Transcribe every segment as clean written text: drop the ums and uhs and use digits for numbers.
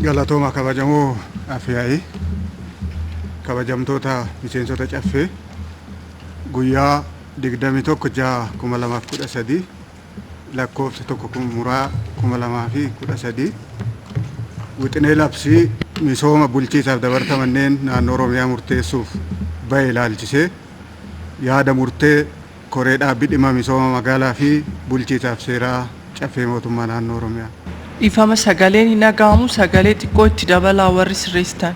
Galatooma kabajamoo afyaa'ii kabajamtoota miseensota caffee guyyaa 21/6/2013 lakkoofsa 1/2013 wixinee labsii misooma bulchiisaaf dabarta manneen naannoo Oromiyaa murteessuuf bahe ilaalchisee yaada murtee koree dhaabbii dhimma misooma magaalaa fi bulchiisaaf seeraa caffee mootummaa naannoo Oromiyaa. Ifama sagaleen hin dhaga'amu sagalee xiqqoo itti dabalaa warri sirreessitan.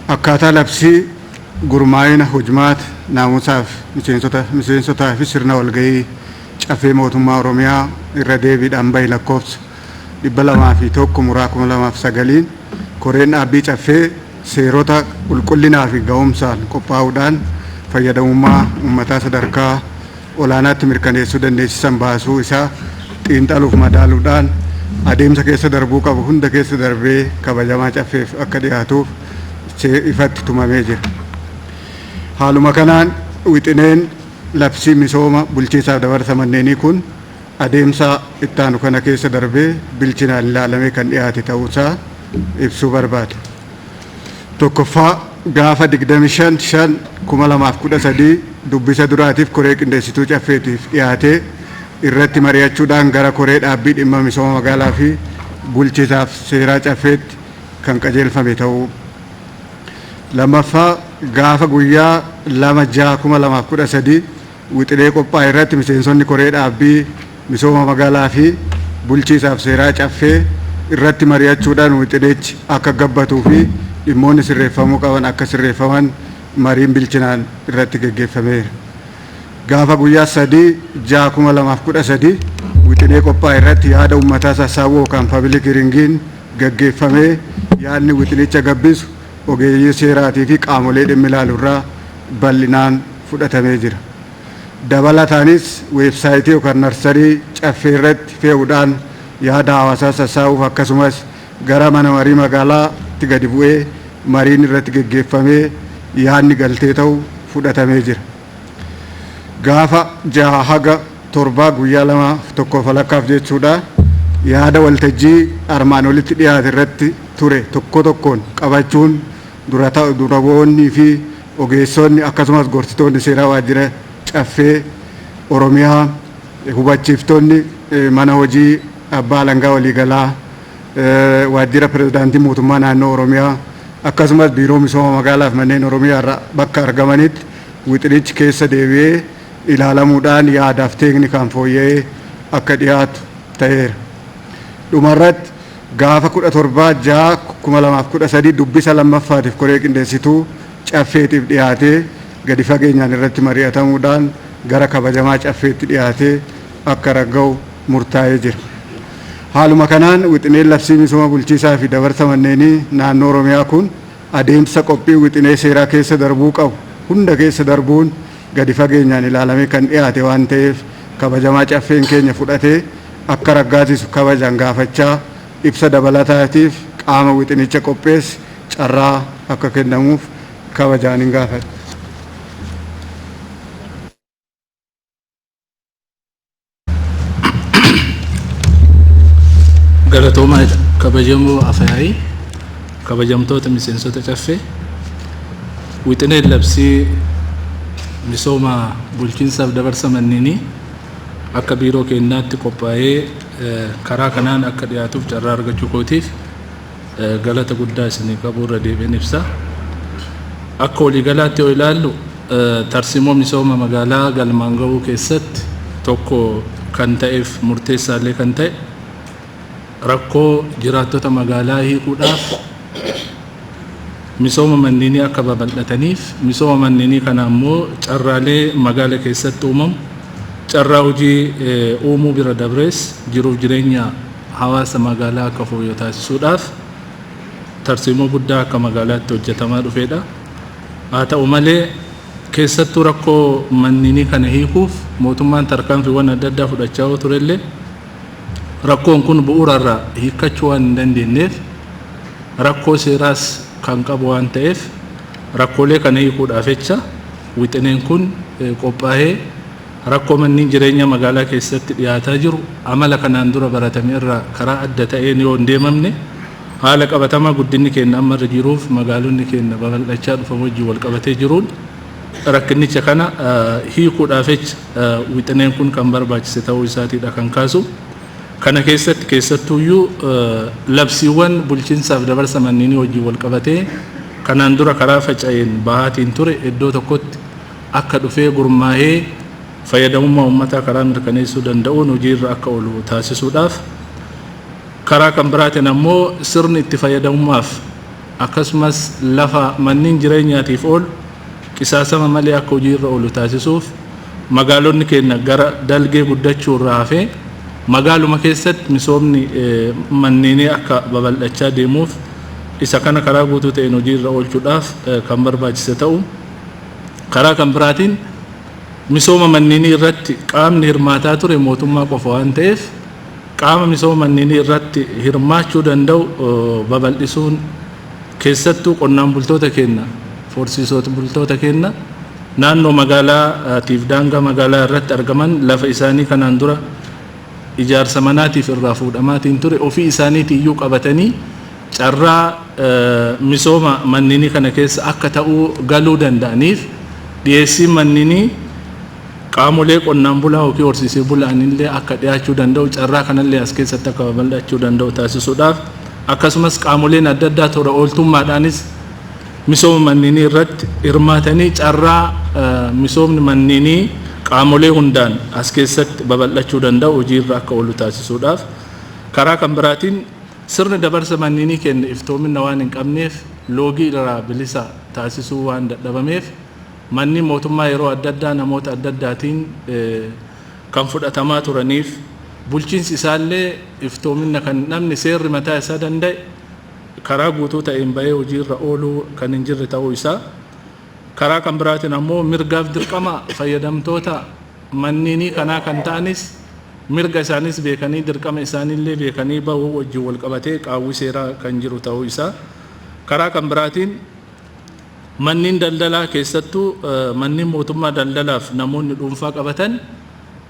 Akkaataa labsii gurmaa'ina hojmaata naamusaaf miseensotaa fi sirna walgahii caffee mootummaa Oromiyaa irra deebiidhaan bahe lakkoofsa 201/2009 koreen dhaabbii caffee seerota qulqullinaa fi ga'umsaan qophaa'uudhaan fayyadamummaa uummataa sadarkaa olaanaatti mirkaneessuu dandeessisan baasuu isaa xiinxaluuf madaaluudhaan adeemsa keessa darbuu qabu hunda keessa darbee kabajamaa caffeef akka dhiyaatuuf ifatti tumamee jira. Haaluma kanaan wixineen labsii misooma bulchiisaaf dabarsa manneenii kun adeemsa ittaanu kana keessa darbee bilchinaan ilaalamee kan dhiyaate ta'uusaa ibsuu barbaada. Tokkoffaa gaafa 25/5/2013 dubbisa duraatiif koree qindeessituu caffeetiif dhiyaatee irratti mari'achuudhaan gara koree dhaabbii dhimma misooma magaalaa fi bulchiisaaf seeraa caffeetti kan qajeelfame ta'uu. Lammaffaa gaafa guyyaa 2/6/2013 wixinee qophaa'e irratti miseensonni koree dhaabbii misooma magaalaa fi bulchiisaaf seeraa caffee irratti mari'achuudhaan wixineechi akka gabbatuu fi dhimmoonni sirreeffamuu qaban akka sirreeffaman mariin bilchinaan irratti geggeeffameera. Gaafa guyyaa 3/6/2013 wixinee qophaa'e irratti yaada uummataa sassaabuu yookaan pabliik hiringiin geggeeffamee yaadni wixinicha gabbisu ogeeyyii seeraatii fi qaamolee dhimmi ilaalu irraa bal'inaan fudhatamee jira. Dabalataanis weebsaayitii yookaan narsarii caffee irratti fe'uudhaan yaada hawaasaa sassaabuuf akkasumas gara mana marii magaalaatti gadi bu'ee mariin irratti geggeeffamee yaadni galtee ta'u fudhatamee jira. Gaafa 6/7 guyyaa 2:1 jechuudha yaada waltajjii armaan olitti dhiyaate irratti ture tokko tokkoon qabachuun dura bu'oonnii fi ogeessonni akkasumas gorsitoonni seeraa waajjira caffee Oromiyaa hubachiiftonni mana hojii abbaa alangaa waliigalaa waajjira pirezidaantii mootummaa naannoo Oromiyaa akkasumas biiroo misooma magaalaaf manneen Oromiyaa irraa bakka argamanitti wixinichi keessa deebi'ee ilaalamuudhaan yaadaaf teeknikaan fooyya'ee akka dhiyaatu ta'eera. Dhumarratti gaafa 17/6/2013 dubbisa lammaffaatiif koree qindeessituu caffeetiif dhiyaatee gadi fageenyaan irratti mari'atamuudhaan gara kabajamaa caffeetti dhiyaatee akka ragga'u murtaa'ee jira. Haaluma kanaan wixineen labsii misooma bulchiisaa fi dabarsa manneenii naannoo Oromiyaa kun adeemsa qophii wixinee seeraa keessa darbuu qabu hunda keessa darbuun gadi fageenyaan ilaalamee kan dhiyaate waan ta'eef kabajamaa caffeen keenya fudhatee akka raggaasisu kabajaan gaafachaa ibsa dabalataatiif qaama wixinicha qopheesse carraa akka kennamuuf kabajaan hin gaafadha. Galatooma kabajamoo afyaa'ii kabajamtoota miseensota caffee wixineen labsii misooma bulchiinsaaf dabarsa manneenii akka biiroo keenyaatti qophaa'ee karaa kanaan akka dhiyaatuuf carraa argachuu kootiif galata guddaa isinii qabu irra deebiin ibsa. Akka waliigalaatti yoo ilaallu tarsiimoo misooma magaalaa galmaan ga'uu keessatti tokko kan ta'eef murteessaallee kan ta'e rakkoo jiraattota magaalaa hiikuudhaaf misooma manneenii akka babal'ataniif misooma manneenii kana ammoo carraalee magaala keessatti uumamu carraa hojii uumuu bira dabrees jiruuf jireenya hawaasa magaalaa akka fooyya'u taasisuudhaaf tarsiimoo guddaa akka magaalaatti hojjetamaa dhufeedha. Haa ta'u malee keessattuu rakkoo manneenii kana hiikuuf mootummaan tarkaanfiiwwan adda addaa fudhachaa turellee rakkoon kun bu'uurarraa hiikkachuu waan hin dandeenyeef rakkoo seeraas kan qabu waan ta'eef rakkoolee kana hiikuudhaaf jecha wixineen kun qophaa'ee rakkoo manneen jireenya magaalaa keessatti dhiyaataa jiru amala kanaan dura baratame irraa karaa adda ta'een yoo hin deemamne haala qabatamaa guddinni keenya amma irra jiruuf magaalonni keenya babal'achaa dhufan wajjin wal qabatee jiruun rakkinicha kana hiikuudhaaf wixineen kun kan barbaachise ta'uu isaatiidha kan kaasu. Kana keessatti keessattuuyyuu labsiiwwan bulchiinsaaf dabarsa manneenii wajjin wal qabatee kanaan dura karaa faca'een bahaatiin ture iddoo tokkotti akka dhufee gurmaa'ee fayyadamummaa uummataa karaa mirkaneessuu danda'uun hojiirra akka oolu taasisuudhaaf karaa kan biraatiin ammoo sirni itti fayyadamummaaf akkasumas lafa manneen jireenyaatiif oolu qisaasama malee akka hojiirra oolu taasisuuf magaalonni keenya gara dalgee guddachuu irraa hafee magaaluma keessatti misoomni manneenii akka babal'achaa deemuuf isa kana karaa guutuu ta'een hojiirra oolchuudhaaf kan barbaachise ta'u karaa kan biraatiin misooma manneenii irratti qaamni hirmaataa ture mootummaa qofa waan ta'eef qaama misooma manneenii irratti hirmaachuu danda'u babal'isuun keessattuu qonnaan bultoota keenya horsiisota bultoota keenya naannoo magaalaatiif daangaa magaalaa irratti argaman lafa isaanii kanaan dura ijaarsa manaatiif irraa fuudhamaatiin ture ofii isaaniitii iyyuu qabatanii carraa misooma manneenii kana keessa akka ta'uu galuu danda'aniif dhiyeessiin manneenii qaamolee qonnaan bulaa yookiin horsiisee bulaanillee akka dhiyaachuu danda'u carraa kanallee as keessatti akka babal'achuu danda'u taasisuudhaaf akkasumas qaamoleen adda addaa toora ooltummaadhaanis misooma manneenii irratti hirmaatanii carraa misoomni manneenii qaamolee hundaan as keessatti babal'achuu danda'u hojiirra akka oolu taasisuudhaaf karaa kan biraatiin sirni dabarsa manneenii kenna iftoomina waan hin qabneef loogii irraa bilisa taasisuu waan dadhabameef manni mootummaa yeroo adda addaa namoota adda addaatiin kan fudhatamaa turaniif bulchiinsi isaallee iftoomina kan namni seerri mataa isaa danda'e karaa guutuu ta'een bahee hojiirra ooluu kan hin jirre ta'uu isaa karaa kan biraatiin ammoo mirgaaf dirqama fayyadamtoota manneenii kanaa kan ta'anis mirga isaanis beekanii dirqama isaaniillee beekanii bahuu wajjin wal qabatee qaawwi seeraa kan jiru ta'uu isaa karaa kan biraatiin manneen daldalaa keessattuu manneen mootummaa daldalaaf namoonni dhuunfaa qabatan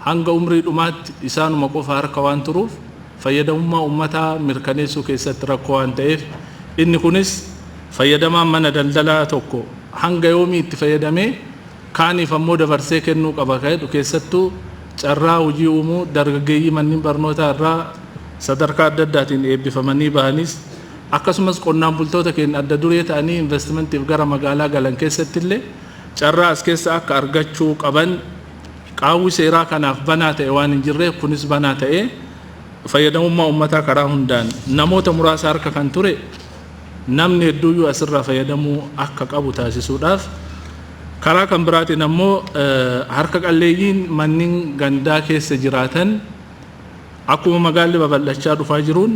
hanga umrii dhumaatti isaanuma qofa harka waan turuuf fayyadamummaa uummataa mirkaneessuu keessatti rakkoo waan ta'eef inni kunis fayyadamaan mana daldalaa tokko hanga yoomii itti fayyadamee kaaniif ammoo dabarsee kennuu qaba jedhu keessattuu carraa hojii uumuu dargaggeeyyii manneen barnootaa irraa sadarkaa adda addaatiin eebbifamanii bahanis akkasumas qonnaan bultoota keenya adda duree ta'anii investimentiif gara magaalaa galan keessatti illee carraa as keessa akka argachuu qaban qaawwi seeraa kanaaf banaa ta'e waan hin jirreef kunis banaa ta'ee fayyadamummaa uummataa karaa hundaan namoota muraasa harka kan ture namni hedduuyyuu asirraa fayyadamuu akka qabu taasisuudhaaf karaa kan biraatiin ammoo harka qalleeyyiin manneen gandaa keessa jiraatan akkuma magaalli babal'achaa dhufaa jiruun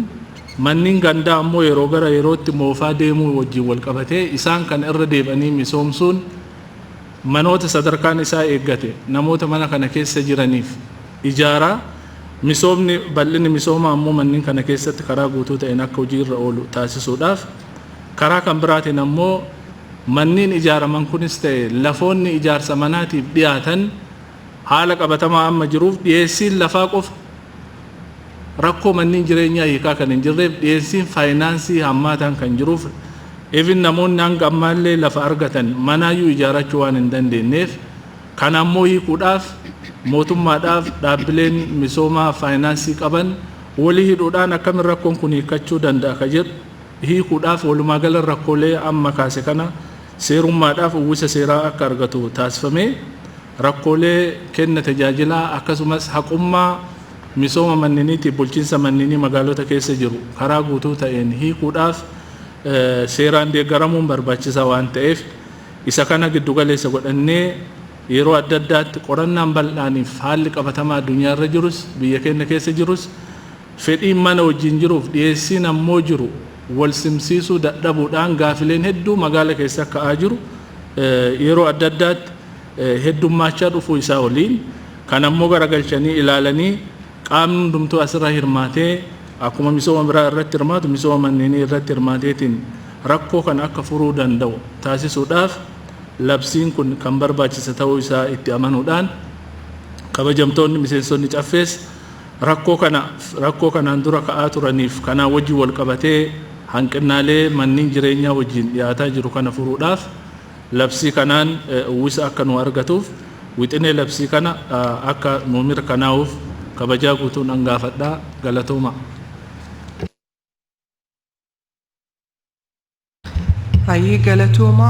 manneen gandaa ammoo yeroo gara yerootti moofaa deemuu wajjin wal qabatee isaan kan irra deebanii misoomsuun manoota sadarkaan isaa eeggate namoota mana kana keessa jiraniif ijaaraa misoomni bal'inni misooma ammoo manneen kana keessatti karaa guutuu ta'een akka hojiirra oolu taasisuudhaaf karaa kan biraatiin ammoo manneen ijaaraman kunis ta'e lafoonni ijaarsa manaatiif dhiyaatan haala qabatamaa amma jiruuf dhiyeessiin lafaa qofa rakkoo manneen jireenyaa hiikaa kan hin jirreef dhiyeessiin faayinaansii hammaataan kan jiruuf even namoonni hanga ammaallee lafa argatan manaayyuu ijaarachuu waan hin dandeenyeef kan ammoo hiikuudhaaf mootummaadhaaf dhaabbileen misoomaa faayinaansii qaban walii hidhuudhaan akkamiin rakkoon kun hiikachuu danda'a ka jedhu hiikuudhaaf walumaa gala rakkoolee amma kaase kana seerummaadhaaf uwwisa seeraa akka argatu taasifamee rakkoolee kenna tajaajilaa akkasumas haqummaa misooma manneeniitiif bulchiinsa manneenii magaalota keessa jiru karaa guutuu ta'een hiikuudhaaf seeraan deeggaramuun barbaachisaa waan ta'eef isa kana giddu galeessa godhannee yeroo adda addaatti qorannaan bal'aaniif haalli qabatamaa addunyaa irra jirus biyya keenya keessa jirus fedhiin mana wajjin jiruuf dhiyeessiin ammoo jiru wal simsiisuu dadhabuudhaan gaafileen hedduu magaala keessa ka'aa jiru yeroo adda addaatti heddummaachaa dhufuu isaa waliin kan ammoo garagalchanii ilaalanii qaamni hundumtuu asirra hirmaatee akkuma misooma biraa irratti hirmaatu misooma manneenii irratti hirmaateetiin rakkoo kan akka furuu danda'u taasisuudhaaf labsiin kun kan barbaachisa ta'uu isaa itti amanuudhaan kabajamtoonni miseensonni caffees rakkoo kanaan dura ka'aa turaniif kanaa wajjin wal qabatee hanqinnaalee manneen jireenyaa wajjin dhiyaataa jiru kana furuudhaaf labsii kanaan uwwisa akka nu argatuuf wixinee labsii kana akka nu mirkanaa'uuf kabajaa guutuun angaafadhaa galatooma. Hayyee galatooma.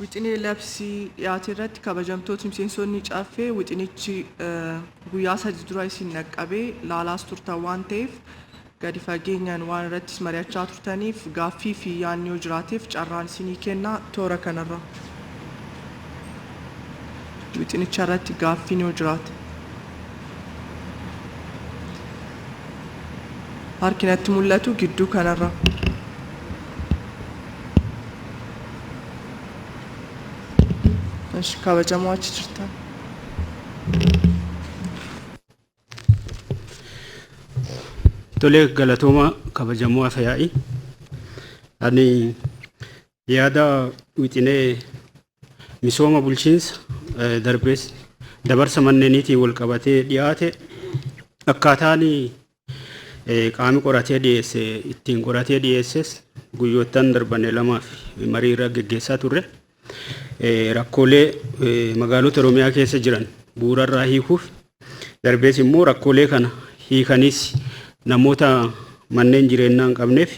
Wixinee labsii dhiyaate irratti kabajamtoota miseensonni caaffee wixinichi guyyaa 3 dura isin naqqabee laalaas turtan waan ta'eef gadi fageenyaan waan irrattis mari'achaa turtaniif gaaffii fi yaadni yoo jiraateef carraan isinii kennaa toora kanarra. Wixinicha irratti gaaffiin yoo jiraate. Harki natti mul'atu gidduu kanarra. Kabajamoo achi jirtan. Tole galatooma kabajamoo afyaa'i. Ani yaada wixinee misooma bulchiinsa darbees dabarsa manneeniitiin wal qabatee dhiyaate akkaataan qaami qoratee dhiyeesse ittiin qoratee dhiyeesses guyyoottan darbane lamaaf marii irra geggeessaa turre. Rakkoolee magaalota Oromiyaa keessa jiran bu'uurarraa hiikuuf darbees immoo rakkoolee kana hiikanis namoota manneen jireenyaa hin qabneef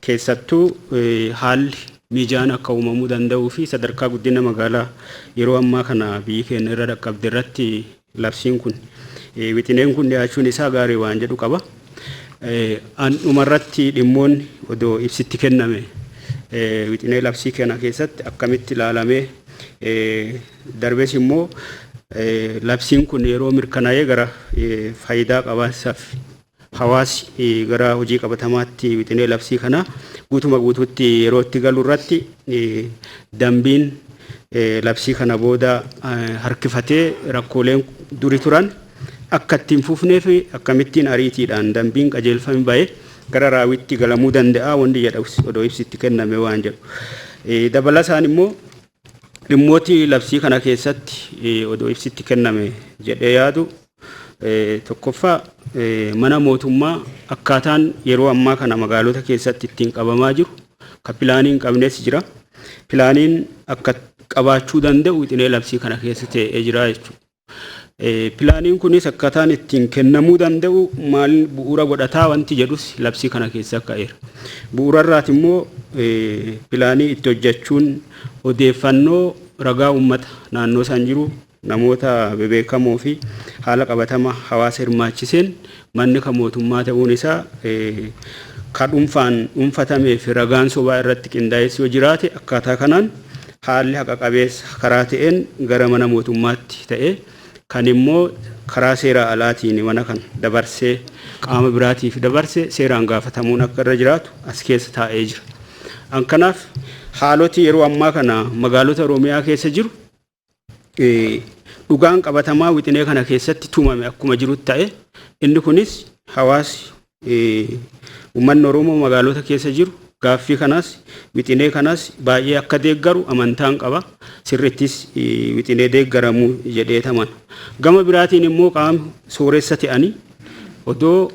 keessattuu haalli mijaan akka uumamuu danda'uu fi sadarkaa guddina magaalaa yeroo ammaa kana biyyi keenya irra dhaqqabde irratti labsiin kun wixineen kun dhiyaachuun isaa gaarii waan jedhu qaba. Dhumarratti dhimmoonni odoo ibsitti kenname wixinee labsii kana keessatti akkamitti ilaalamee darbees immoo labsiin kun yeroo mirkanaa'ee gara faayidaa qabaasaaf hawaasi gara hojii qabatamaatti wixinee labsii kana guutuma guutuutti yeroo itti galu irratti dambiin labsii kana booda harkifatee rakkooleen duri turan akka ittiin fufnee fi akkamittiin ariitiidhaan dambiin qajeelfame ba'ee gara raawwitti galamuu danda'a wanti jedhu odoo ibsitti kenname waan jedhu. Dabalasaan immoo dhimmooti labsii kana keessatti odoo ibsitti kenname jedhee yaadu tokkoffaa mana mootummaa akkaataan yeroo ammaa kana magaalota keessatti ittiin qabamaa jiru ka pilaaniin qabnes jira. Pilaaniin akka qabaachuu danda'u wixinee labsii kana keessa ta'ee jira jechuudha. Pilaaniin kunis akkaataan ittiin kennamuu danda'u maal bu'uura godhataa wanti jedhus labsii kana keessa ka'eera. Bu'uurarraati immoo pilaanii itti hojjechuun odeeffannoo ragaa uummata naannoo san jiru namoota bebeekamoo fi haala qabatama hawaasa hirmaachiseen manni kan mootummaa ta'uun isaa ka dhuunfatamee fi ragaan sobaa irratti qindaa'es yoo jiraate akkaataa kanaan haalli haqa qabeessa karaa ta'een gara mana mootummaatti ta'ee kan immoo karaa seeraa alaatiin mana kan dabarsee qaama biraatiif dabarsee seeraan gaafatamuun akka irra jiraatu as keessa taa'ee jira. Kanaaf haaloti yeroo ammaa kana magaalota Oromiyaa keessa jiru dhugaan qabatamaa wixinee kana keessatti tumame akkuma jirutti ta'e inni kunis hawaasi uummanni Oromoo magaalota keessa jiru gaaffii kanas wixinee kanas baay'ee akka deeggaru amantaan qaba. Sirrittis wixinee deeggaramuu jedhee taman. Gama biraatiin immoo qaama sooressa ta'anii odoo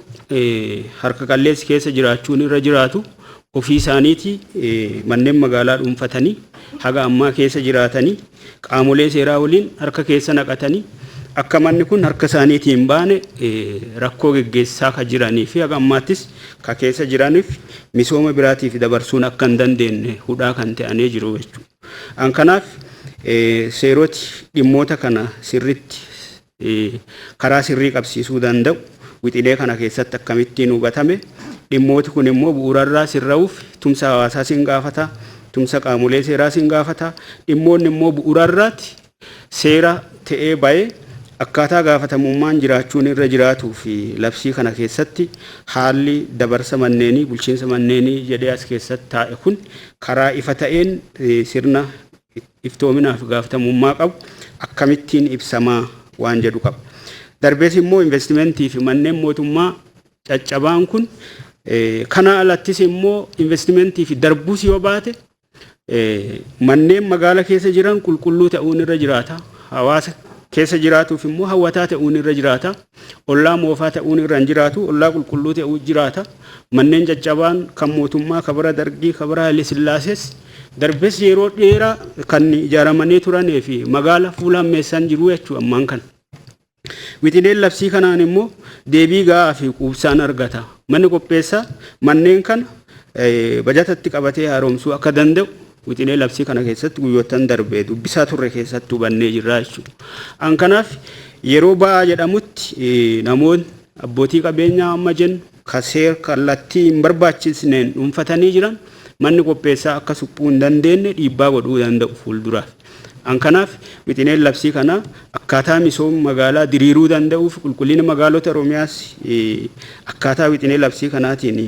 harka qalleessi keessa jiraachuun irra jiraatu ofii isaaniiti manneen magaalaa dhuunfatanii haga ammaa keessa jiraatanii qaamolee seeraa waliin harka keessa naqatanii akka manni kun harka isaaniitiin baane rakkoo geggeessaa ka jiranii fi haga ammaattis ka keessa jiraniif misooma biraatiif dabarsuun akka hin dandeenye hudhaa kan ta'anii jiru jechuudha. Kanaaf seeroti dhimmoota kana sirritti karaa sirrii qabsiisuu danda'u wixinee kana keessatti akkamittiin hubatame dhimmooti kun immoo bu'uurarraa sirra'uuf tumsa hawaasaa sin gaafata tumsa qaamolee seeraa sin gaafata dhimmoonni immoo bu'uurarraatti seera ta'ee ba'ee akkaataa gaafatamummaan jiraachuun irra jiraatuu fi labsii kana keessatti haalli dabarsa manneenii bulchiinsa manneenii jedhee as keessatti taa'e kun karaa ifa ta'een sirna iftoominaaf gaafatamummaa qabu akkamittiin ibsamaa waan jedhu qaba. Darbees immoo investimentii fi manneen mootummaa caccabaan kun kana alattis immoo investimentii fi darbuus yoo baate manneen magaala keessa jiran qulqulluu ta'uun irra jiraata. Hawaasa keessa jiraatuuf immoo hawwataa ta'uun irra jiraata. Ollaa moofaa ta'uun irra hin jiraatu. Ollaa qulqulluu ta'uu jiraata. Manneen caccabaan kan mootummaa kabara dargii kabara Haile Sillaasees darbes yeroo dheeraa kan ijaaramanii turanii fi magaala fuula ammeessan jiru jechuudha ammaan kana. Wixineen labsii kanaan immoo deebii gahaa fi quubsaan argata. Manni qopheessaa manneen kana bajatatti qabatee haaromsuu akka danda'u wixinee labsii kana keessatti guyyoottan darbee dubbisaa turre keessatti hubannee jirra jechuudha. An kanaaf yeroo ba'aa jedhamutti namoonni abbootii qabeenyaa amma jennu kaseer kallattii hin barbaachisneen dhuunfatanii jiran manni qopheessaa akka suphuu hin dandeenye dhiibbaa godhuu danda'u fuulduraaf. An kanaaf wixineen labsii kana akkaataa misooma magaalaa diriiruu danda'uuf qulqullina magaalota Oromiyaas akkaataa wixinee labsii kanaatiin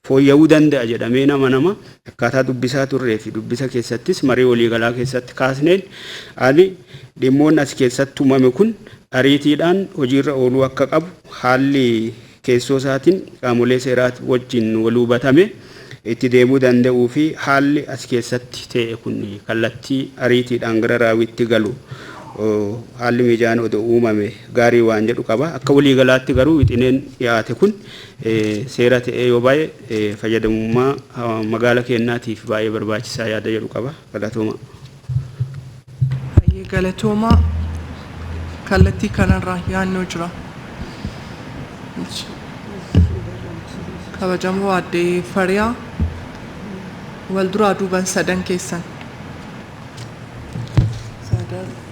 fooyya'uu danda'a jedhamee nama akkaataa dubbisaa turree fi dubbisa keessattis marii waliigalaa keessatti kaasneen ani dhimmoonni as keessatti uumame kun ariitiidhaan hojiirra ooluu akka qabu haalli keessoo isaatiin qaamolee seeraa wajjin wal hubatame itti deemuu danda'uu fi haalli as keessatti ta'e kun kallattii ariitiidhaan gara raawwitti galu haalli miijaan odoo uumame gaarii waan jedhu qaba. Akka waliigalaatti garuu wixineen dhiyaate kun seera ta'ee yoo baay'ee fayyadamummaa magaala keenyaatiif baay'ee barbaachisaa yaada jedhu qaba. Galatooma. Galatooma kallattii kanarraa yaannoo jira. Kabajamoo aadde Fariyaa wal duraa duuban sadan keessan.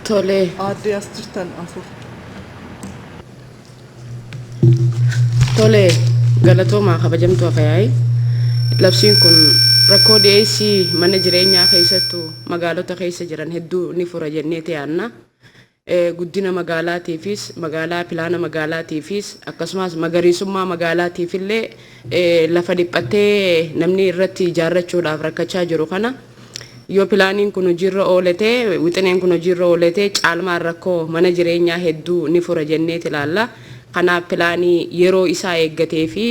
Tole. Aadde as jirtan afur. Tole galatooma kabajamtuu Afayaayi. Labsiin kun rakkoo dhiyeessii mana jireenyaa keessattuu magaalota keessa jiran hedduu ni fura jennee ta'anna. Guddina magaalaatiifis magaalaa pilaana magaalaatiifis akkasumas magariisummaa magaalaatiifillee lafa dhiphattee namni irratti ijaarrachuudhaaf rakkachaa jiru kana yoo pilaaniin kun hojiirra ooletee wixineen kun hojiirra ooletee caalmaan rakkoo mana jireenyaa hedduu ni fura jennee ilaalla. Kanaaf pilaanii yeroo isaa eeggatee fi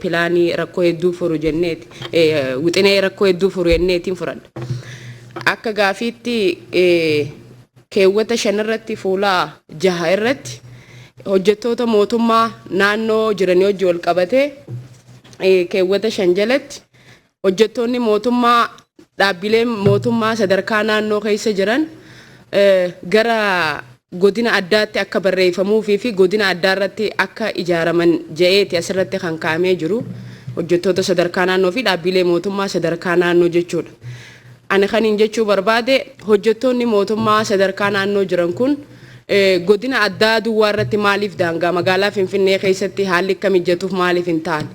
pilaanii rakkoo hedduu furu jenneeti wixinee rakkoo hedduu furu jenneetiin furadha. Akka gaafiitti keewwata 5 irratti fuula 6 irratti hojjettoota mootummaa naannoo jiranii hojii wal qabatee keewwata 5 jalatti hojjettoonni mootummaa dhaabbileen mootummaa sadarkaa naannoo keessa jiran gara godina addaatti akka barreeffamuu fi godina addaa irratti akka ijaaraman je'eeti asirratti kan kaa'amee jiru hojjettoota sadarkaa naannoo fi dhaabbilee mootummaa sadarkaa naannoo jechuudha. Ani kaniin jechuu barbaade hojjettoonni mootummaa sadarkaa naannoo jiran kun godina addaa duwwaa irratti maaliif daangaa magaalaa Finfinnee keessatti haalli akka mijatuuf maaliif hin taane.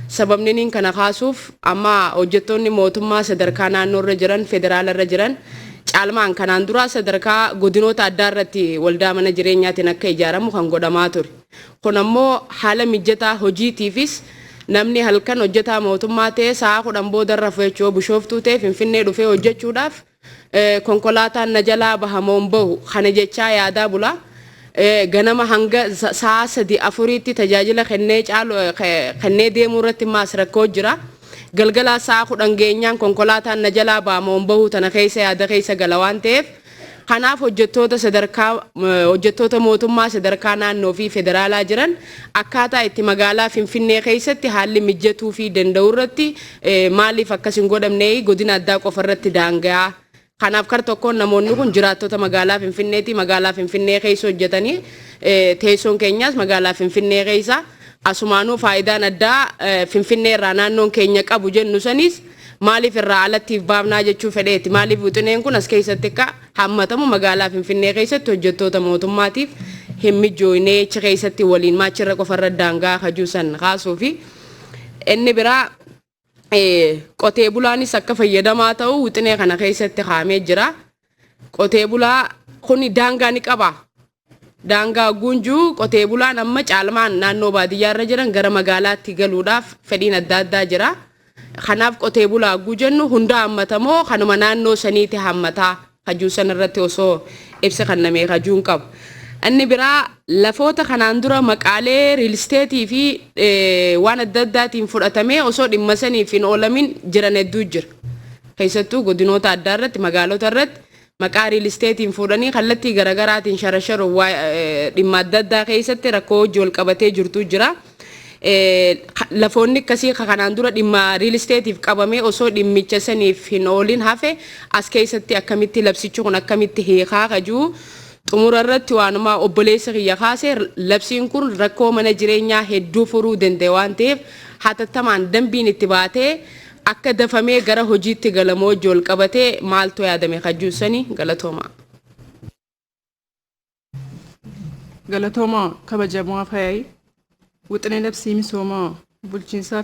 Sababni kana kaasuuf amma hojjettoonni mootummaa sadarkaa naannoo irra jiran federaala irra jiran caalmaan kanaan dura sadarkaa godinoota addaa irratti waldaa mana jireenyaatiin akka ijaaramu kan godhamaa ture. Kun ammoo haala mijataa hojiitiifis namni halkan hojjetaa mootummaa ta'e sa'a 10 booda rafu jechuu bishooftuu ta'e Finfinnee dhufee hojjechuudhaaf konkolaataan na jalaa bahamoon bahu kana jechaa yaadaa bula. Ganama hanga sa'a 3-4tti tajaajila kennee deemuu irratti maas rakkoo jira. Galgala sa'a 10 geenyaan konkolaataan na jalaa bahamoon bahu tana keessa yaada keessa gala waan ta'eef kanaaf hojjettoota mootummaa sadarkaa naannoo fi federaalaa jiran akkaataa itti magaalaa Finfinnee keessatti haalli mijatuu fi danda'u irratti maaliif akkas hin godhamne godina addaa qofa irratti daangaa. Kanaaf kar tokkoon namoonni kun jiraattota magaalaa Finfinneeti magaalaa Finfinnee keessa hojjetanii teessoon keenyaas magaalaa Finfinnee keessa asumaanuu faayidaan addaa Finfinnee irraa naannoon keenya qabu jennu sanis maaliif irraa alattiif baafnaa jechuu fedheeti maaliif wixineen kun as keessatti akka hammatamu magaalaa Finfinnee keessatti hojjettoota mootummaatiif hin mijoonee achi keessatti waliin maachirra qofarra daangaa kajuusan kaasuu fi inni biraa qotee bulaanis akka fayyadamaa ta'u wixinee kana keessatti kaa'amee jira. Qotee bulaa kun daangaa ni qaba. Daangaa gunjuu qotee bulaan amma caalmaan naannoo baadiyyaa irra jiran gara magaalaatti galuudhaaf fedhiin adda addaa jira. Kanaaf qotee bulaa jennu hunda hammatamoo kanuma naannoo saniiti hammataa hajuu san irratti osoo ibsa kennamee hajuun qabu. Inni biraa lafoota kanaan dura maqaalee real estate fi waan adda addaatiin fudhatamee osoo dhimma saniif hin oolamin jiran hedduu jira. keessattuu godinoota adda irratti magaalota irratti maqaa riil isteetiin fuudhanii kallattii garaagaraatiin sharasharu dhimma adda addaa keessatti rakkoo hojii wal qabatee jirtu jira. Lafoonni akkasii kanaan dura dhimma riil isteetiif qabamee osoo dhimmicha saniif hin oolin hafe as keessatti akkamitti labsichi kun akkamitti hiikaa kajuu xumura irratti waanuma obboleessa kiyya kaase labsiin kun rakkoo mana jireenyaa hedduu furuu danda'e waan ta'eef hatattamaan dambiin itti baatee akka dafamee gara hojiitti galamoo hojii wal qabatee maaltu yaadame kajuusanii galatooma. Galatooma kabajamoo afayai wixinee labsii misoomaa bulchiinsaa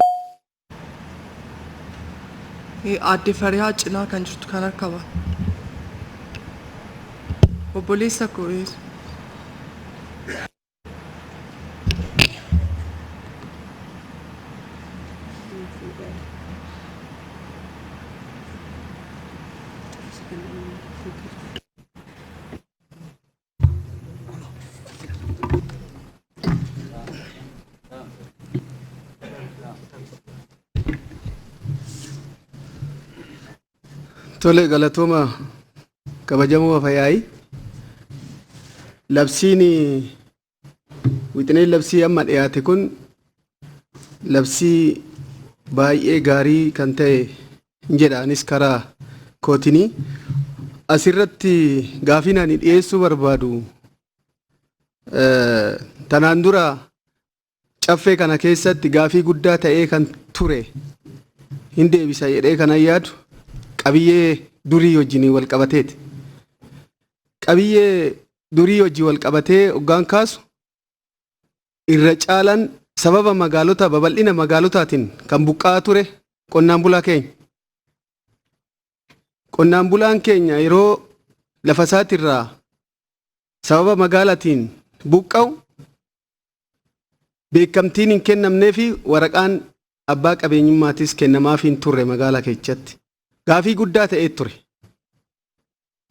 Aadde Fariyaa cinaa kan jirtu kan argama. Obboleessa koo Tole galatooma kabajamoo afayai labsiin wixinee labsii amma dhiyaate kun labsii baay'ee gaarii kan ta'e jedhaanis karaa kootinii asirratti gaafii ani dhiyeessuu barbaadu tanaan dura caffee kana keessatti gaafii guddaa ta'ee kan ture hin deebisa jedhee kan yaadu qabiyyee durii wajjin wal qabateeti. Qabiyyee durii wajjin wal qabatee hoggaan kaasu irra caalan sababa magaalota babal'ina magaalotaatiin kan buqqaa ture qonnaan bulaa keenya. Qonnaan bulaan keenya yeroo lafa isaatirraa sababa magaalaatiin buqqa'u beekamtiin hin kennamnee fi waraqaan abbaa qabeenyummaatis kennamaaf hin turre magaalaa keessatti. Gaafii guddaa ta'ee ture.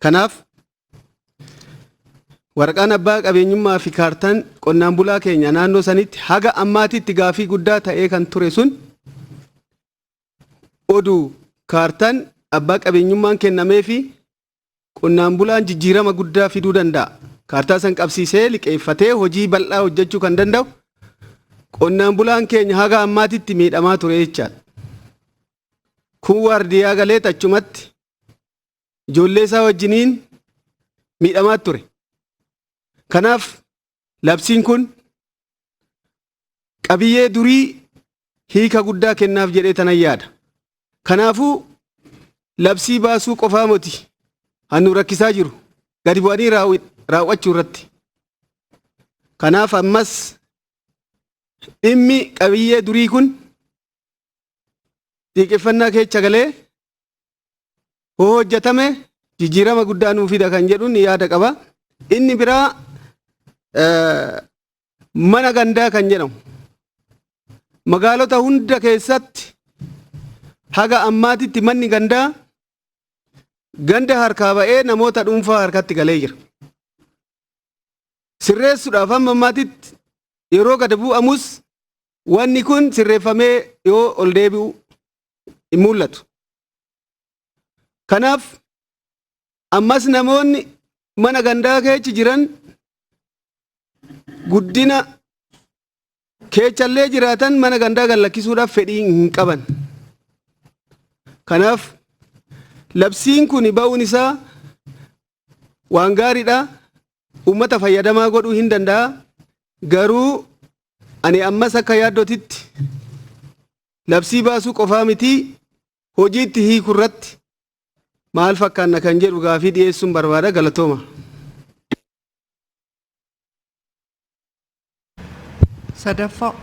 Kanaaf waraqaan abbaa qabeenyummaa fi kaartaan qonnaan bulaa keenya naannoo sanitti haga ammaatitti gaafii guddaa ta'ee kan ture sun oduu kaartaan abbaa qabeenyummaan kennamee fi qonnaan bulaan jijjiirama guddaa fiduu danda'a. Kaartaa san qabsiisee liqeeffatee hojii bal'aa hojjechuu kan danda'u qonnaan bulaan keenya haga ammaatitti miidhamaa ture jechaadha. Kun waardiyaa galee achumatti ijoollee isaa wajjiniin miidhamaa ture. Kanaaf labsiin kun qabiyyee durii hiika guddaa kennaaf jedhee tanan yaada. Kanaafuu labsii baasuu qofaa moti hannu rakkisaa jiru gadi bu'anii raawwachuu irratti. Kanaaf ammas dhimmi qabiyyee durii kun xiqqeeffannaa keessa galee hoo hojjetame jijjiirama guddaa nuu fida kan jedhuun yaada qaba. Inni biraa mana gandaa kan jedhamu magaalota hunda keessatti haga ammaatitti manni gandaa ganda harkaa ba'ee namoota dhuunfaa harkatti galee jira. Sirreessuudhaaf amma ammaatitti yeroo gad bu'amus wanni kun sirreeffamee yoo ol deebi'u hin mul'atu. Kanaaf ammas namoonni mana gandaa keessa jiran guddina keessallee jiraatan mana gandaa gallakkisuudhaaf fedhii hin qaban. Kanaaf labsiin kun ba'uun isaa waan gaariidha. Uummata fayyadamaa godhuu hin danda'a. Garuu ani ammas akka yaaddootitti labsii baasuu qofaa miti hojiitti hiikuu irratti maal fakkaanna kan jedhu gaafii dhiyeessuun barbaada. Galatooma. Sadaffaa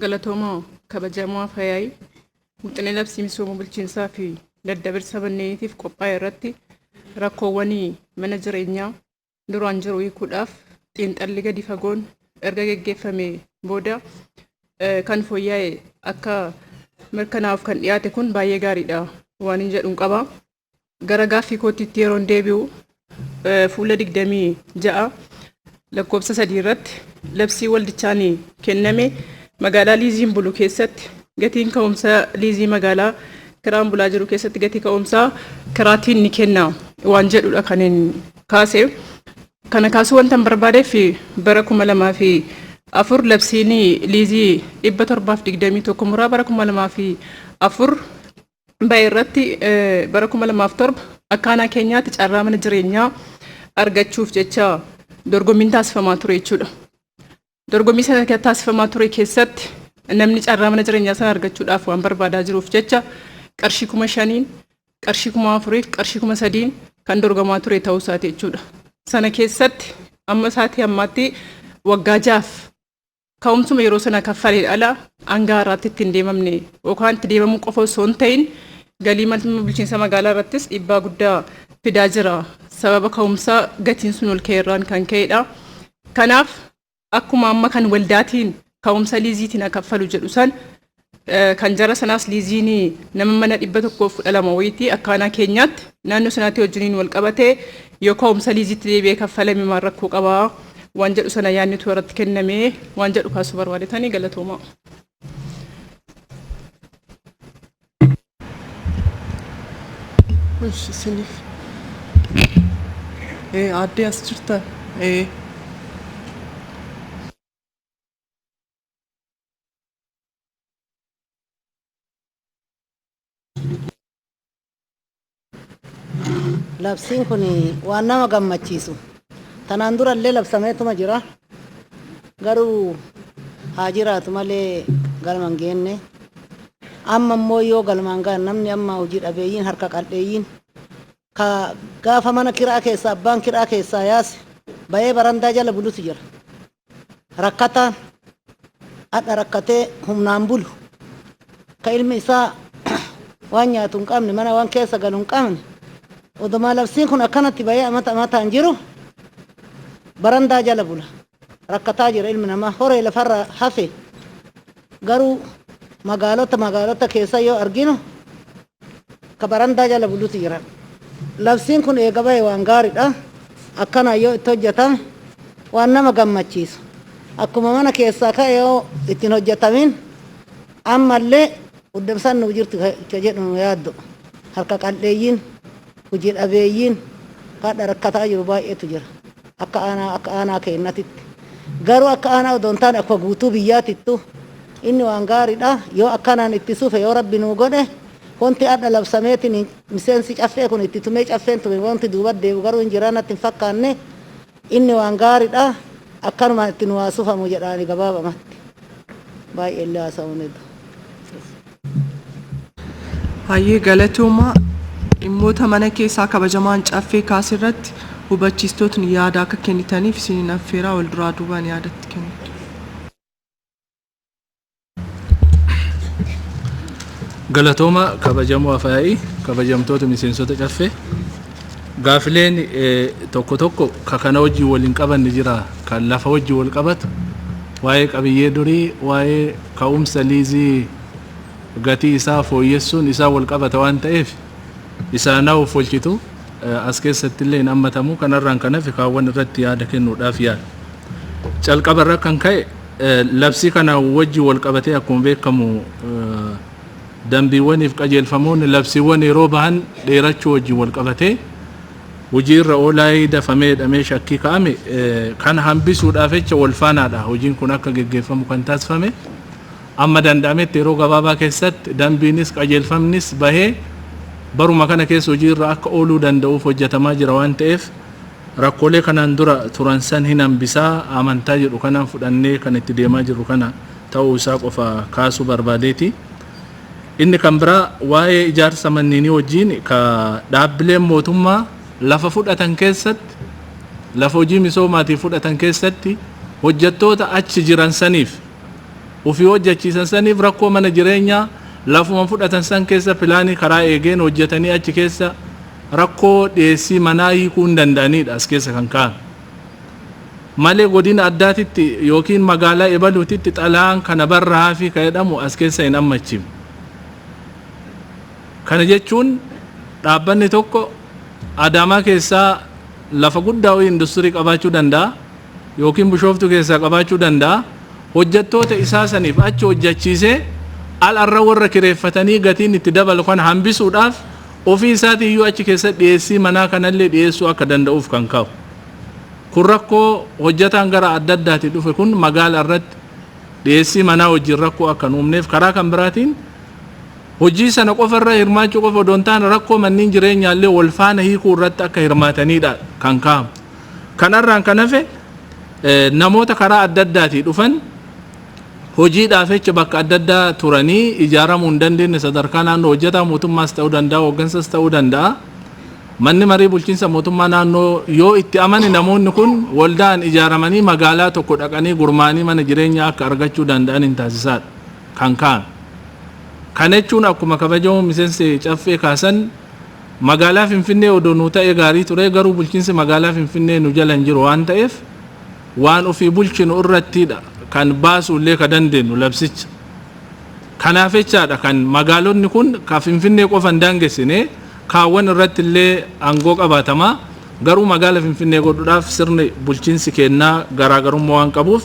galatooma kabajamoo afayai wixinee labsii misooma bulchiinsaa fi daddabarsa manneeniitiif qophaa'e irratti rakkoowwanii mana jireenyaa duraan jiru hiikuudhaaf xiinxalli gadi fagoon erga geggeeffame booda kan fooyya'e akka mirkanaa'uuf kan dhiyaate kun baay'ee gaariidha waan hin jedhuun qaba. Gara gaaffii kootiitti yeroon deebi'u fuula 26 lakkoofsa 3 irratti labsii waldichaan kenname magaalaa liiziin bulu keessatti gatiin ka'umsa liizii magaalaa kiraan bulaa jiru keessatti gatii ka'umsaa kiraatiin ni kenna waan jedhudha kan hin kaase. Kana kaasuu wanta barbaadeef bara 2004 labsiin liizii 721 muraa bara 2004 bahe irratti bara 2007 akka aanaa keenyaatti carraa mana jireenyaa argachuuf jecha dorgommiin taasifamaa ture jechuudha. Dorgommii sana taasifamaa ture keessatti namni carraa mana jireenyaa sana argachuudhaaf waan barbaadaa jiruuf jecha qarshii 5,000, qarshii 4,000, qarshii 3,000 kan dorgomaa ture ta'uu isaati jechuudha. Sana keessatti amma isaatii ammaatti waggaa 6 ka'umsuma yeroo sana kaffalee ala hanga har'aatti ittiin deemamne yookaan itti deemamuu qofa osoo hin ta'in galii bulchiinsa magaalaa irrattis dhiibbaa guddaa fidaa jira. Sababa ka'umsa gatiin sun ol ka'eerraan kan ka'edha. Kanaaf akkuma amma kan waldaatiin ka'umsa liiziitiin kaffalu jedhu san kan jara sanaas liiziin nama mana 112 wayitii akka aanaa keenyaatti naannoo sanaatti wajjiniin wal qabatee yoo ka'umsa liiziitti deebi'ee kaffalame maal rakkoo qabaa waan jedhu sana yaadni irratti kennamee waan jedhu kaasuu barbaadetanii galatooma. Addee as jirta. Labsiin kun waan nama gammachiisu. Tanaan durallee labsameetuma jira. Garuu haa jiraatu malee galma hin geenne. Amma immoo yoo galmaan gaan namni amma hojii dhabeeyyiin harka qal'eeyyiin ka gaafa mana kiraa keessaa abbaan kiraa keessaa yaase bahee barandaa jala bulutu jira. Rakkataan hadha rakkatee humnaan bulu. Ka ilmi isaa waan nyaatu hin qabne mana waan keessa galu hin qabne. Odumaa labsiin kun akkanatti bahee amataan jiru barandaa jala bula. Rakkataa jira ilmi namaa horee lafarra hafe. Garuu magaalota keessa yoo arginu ka barandaa jala bulutu jira. Labsiin kun eega bahee waan gaariidha. Akkana yoo itti hojjetame waan nama gammachiisu. Akkuma mana keessaa ka'e yoo ittiin hojjetamin ammallee uddamsan nuuf jirti ka jedhu yaaddu. Harka qal'eeyyiin hojii dhabeeyyiin kadha rakkataa jiru baay'eetu jira. Akka aanaa keennatitti. Garuu akka aanaa odoon taane akka guutuu biyyaatittu inni waan gaariidha. Yoo akkanaan itti sufe yoo rabbi nuu godhe wanti adda labsameetiin miseensi caffee kun itti tumee caffeen tume wanti duuba deebu garuu hin jiraannatti hin fakkaanne inni waan gaariidha. Akkanuma itti nu haasufamu jedhaani gabaabamatti. Baay'ee illee haasa'uunidha. Hayyee galatooma dhimmoota mana keessaa kabajamaan caffee kaasirratti hubachiistotni yaada akka kennitaniif isiniin affeeraa wal duraa duubaan yaadatti kennu. Galatooma kabajamoo afyaa'ii kabajamtoota miseensota caffee gaafileen tokko tokko ka kana wajjin waliin qabanne jira kan lafa wajjin wal qabatu waa'ee qabiyyee durii waa'ee ka'umsa liizii gatii isaa fooyyessuun isaa wal qabata waan ta'eef isaanaaf olchitu as keessatti illee hin hammatamu kanarraan kanaaf kaawwan irratti yaada kennuudhaaf yaada. Calqabarra kan ka'e labsii kana wajjin wal qabatee akkuma beekamu dambiiwwaniif qajeelfamoonni labsiiwwan yeroo bahan dheerachuu wajjin wal qabatee hojiirra oolaa dafamee hidhamee shakkii kaa'ame kan hambisuudhaaf jecha wal faanaadha hojiin kun akka geggeeffamu kan taasifame. Amma danda'ametti yeroo gabaabaa keessatti dambiinis qajeelfamnis bahee baruma kana keessa hojiirra akka ooluu danda'uuf hojjetamaa jira waan ta'eef rakkoolee kanaan dura turan san hin hambisaa amantaa jedhu kanaan fudhannee kan itti deemaa jiru kana ta'uu isaa qofa kaasuu barbaadeeti. Inni kan biraa waa'ee ijaarsa manneenii wajjin ka dhaabbileen mootummaa lafa fudhatan keessatti lafa hojii misoomaatiif fudhatan keessatti hojjettoota achi jiran saniif ofii hojjechiisan saniif rakkoo mana jireenyaa lafuma fudhatan san keessa pilaanii karaa eegeen hojjetanii achi keessa rakkoo dhiyeessii manaa hiikuu hin danda'anidha as keessa kan ka'an. Malee godina addaatitti yookiin magaalaa ebaluutitti xalaan kana barraa fi ka jedhamu as keessa hin hammachiifne. Kana jechuun dhaabbanni tokko Adaamaa keessaa lafa guddaa industirii qabaachuu danda'a yookiin Bishooftuu keessaa qabaachuu danda'a. hojjettoota isaa saniif achi hojjechiisee al-arra warra kireeffatanii gatiin itti dabalu kan hambisuudhaaf ofii isaatii iyyuu achi keessa dhiyeessii manaa kanallee dhiyeessuu akka danda'uuf kan kaa'u. Kun rakkoo hojjetaan gara adda addaatti dhufe kun magaala irratti dhiyeessii manaa wajjin rakkoo akka uumneef karaa kan biraatiin hojii sana qofarra hirmaachuu qofa odoon taane rakkoo manneen jireenyaallee wal faana hiikuu irratti akka hirmaatanidha kan kaa'amu. Kanarraan kan hafe namoota karaa adda addaatii dhufan hojiidhaaf jecha bakka adda addaa turanii ijaaramuu hin dandeenye sadarkaa naannoo hojjetaa mootummaas ta'uu danda'a hooggansas ta'uu danda'a. Manni marii bulchiinsa mootummaa naannoo yoo itti amane namoonni kun waldaan ijaaramanii magaalaa tokko dhaqanii gurmaanii mana jireenyaa akka argachuu danda'an hin taasisaadha kan kaa'an. Kana jechuun akkuma kabajamoo miseensi caffee kaasan magaalaa Finfinnee odoo nuu ta'ee gaarii ture garuu bulchiinsi magaalaa Finfinnee nu jala hin jiru waan ta'eef waan ofii bulchinu irrattidha kan baasu illee ka dandeenyu labsicha. Kanaaf jechaadha kan magaalonni kun ka Finfinnee qofa hin daangessine kaawwan irratti illee aangoo qabaatamaa garuu magaala Finfinnee godhuudhaaf sirni bulchiinsi kennaa garaagarummaa waan qabuuf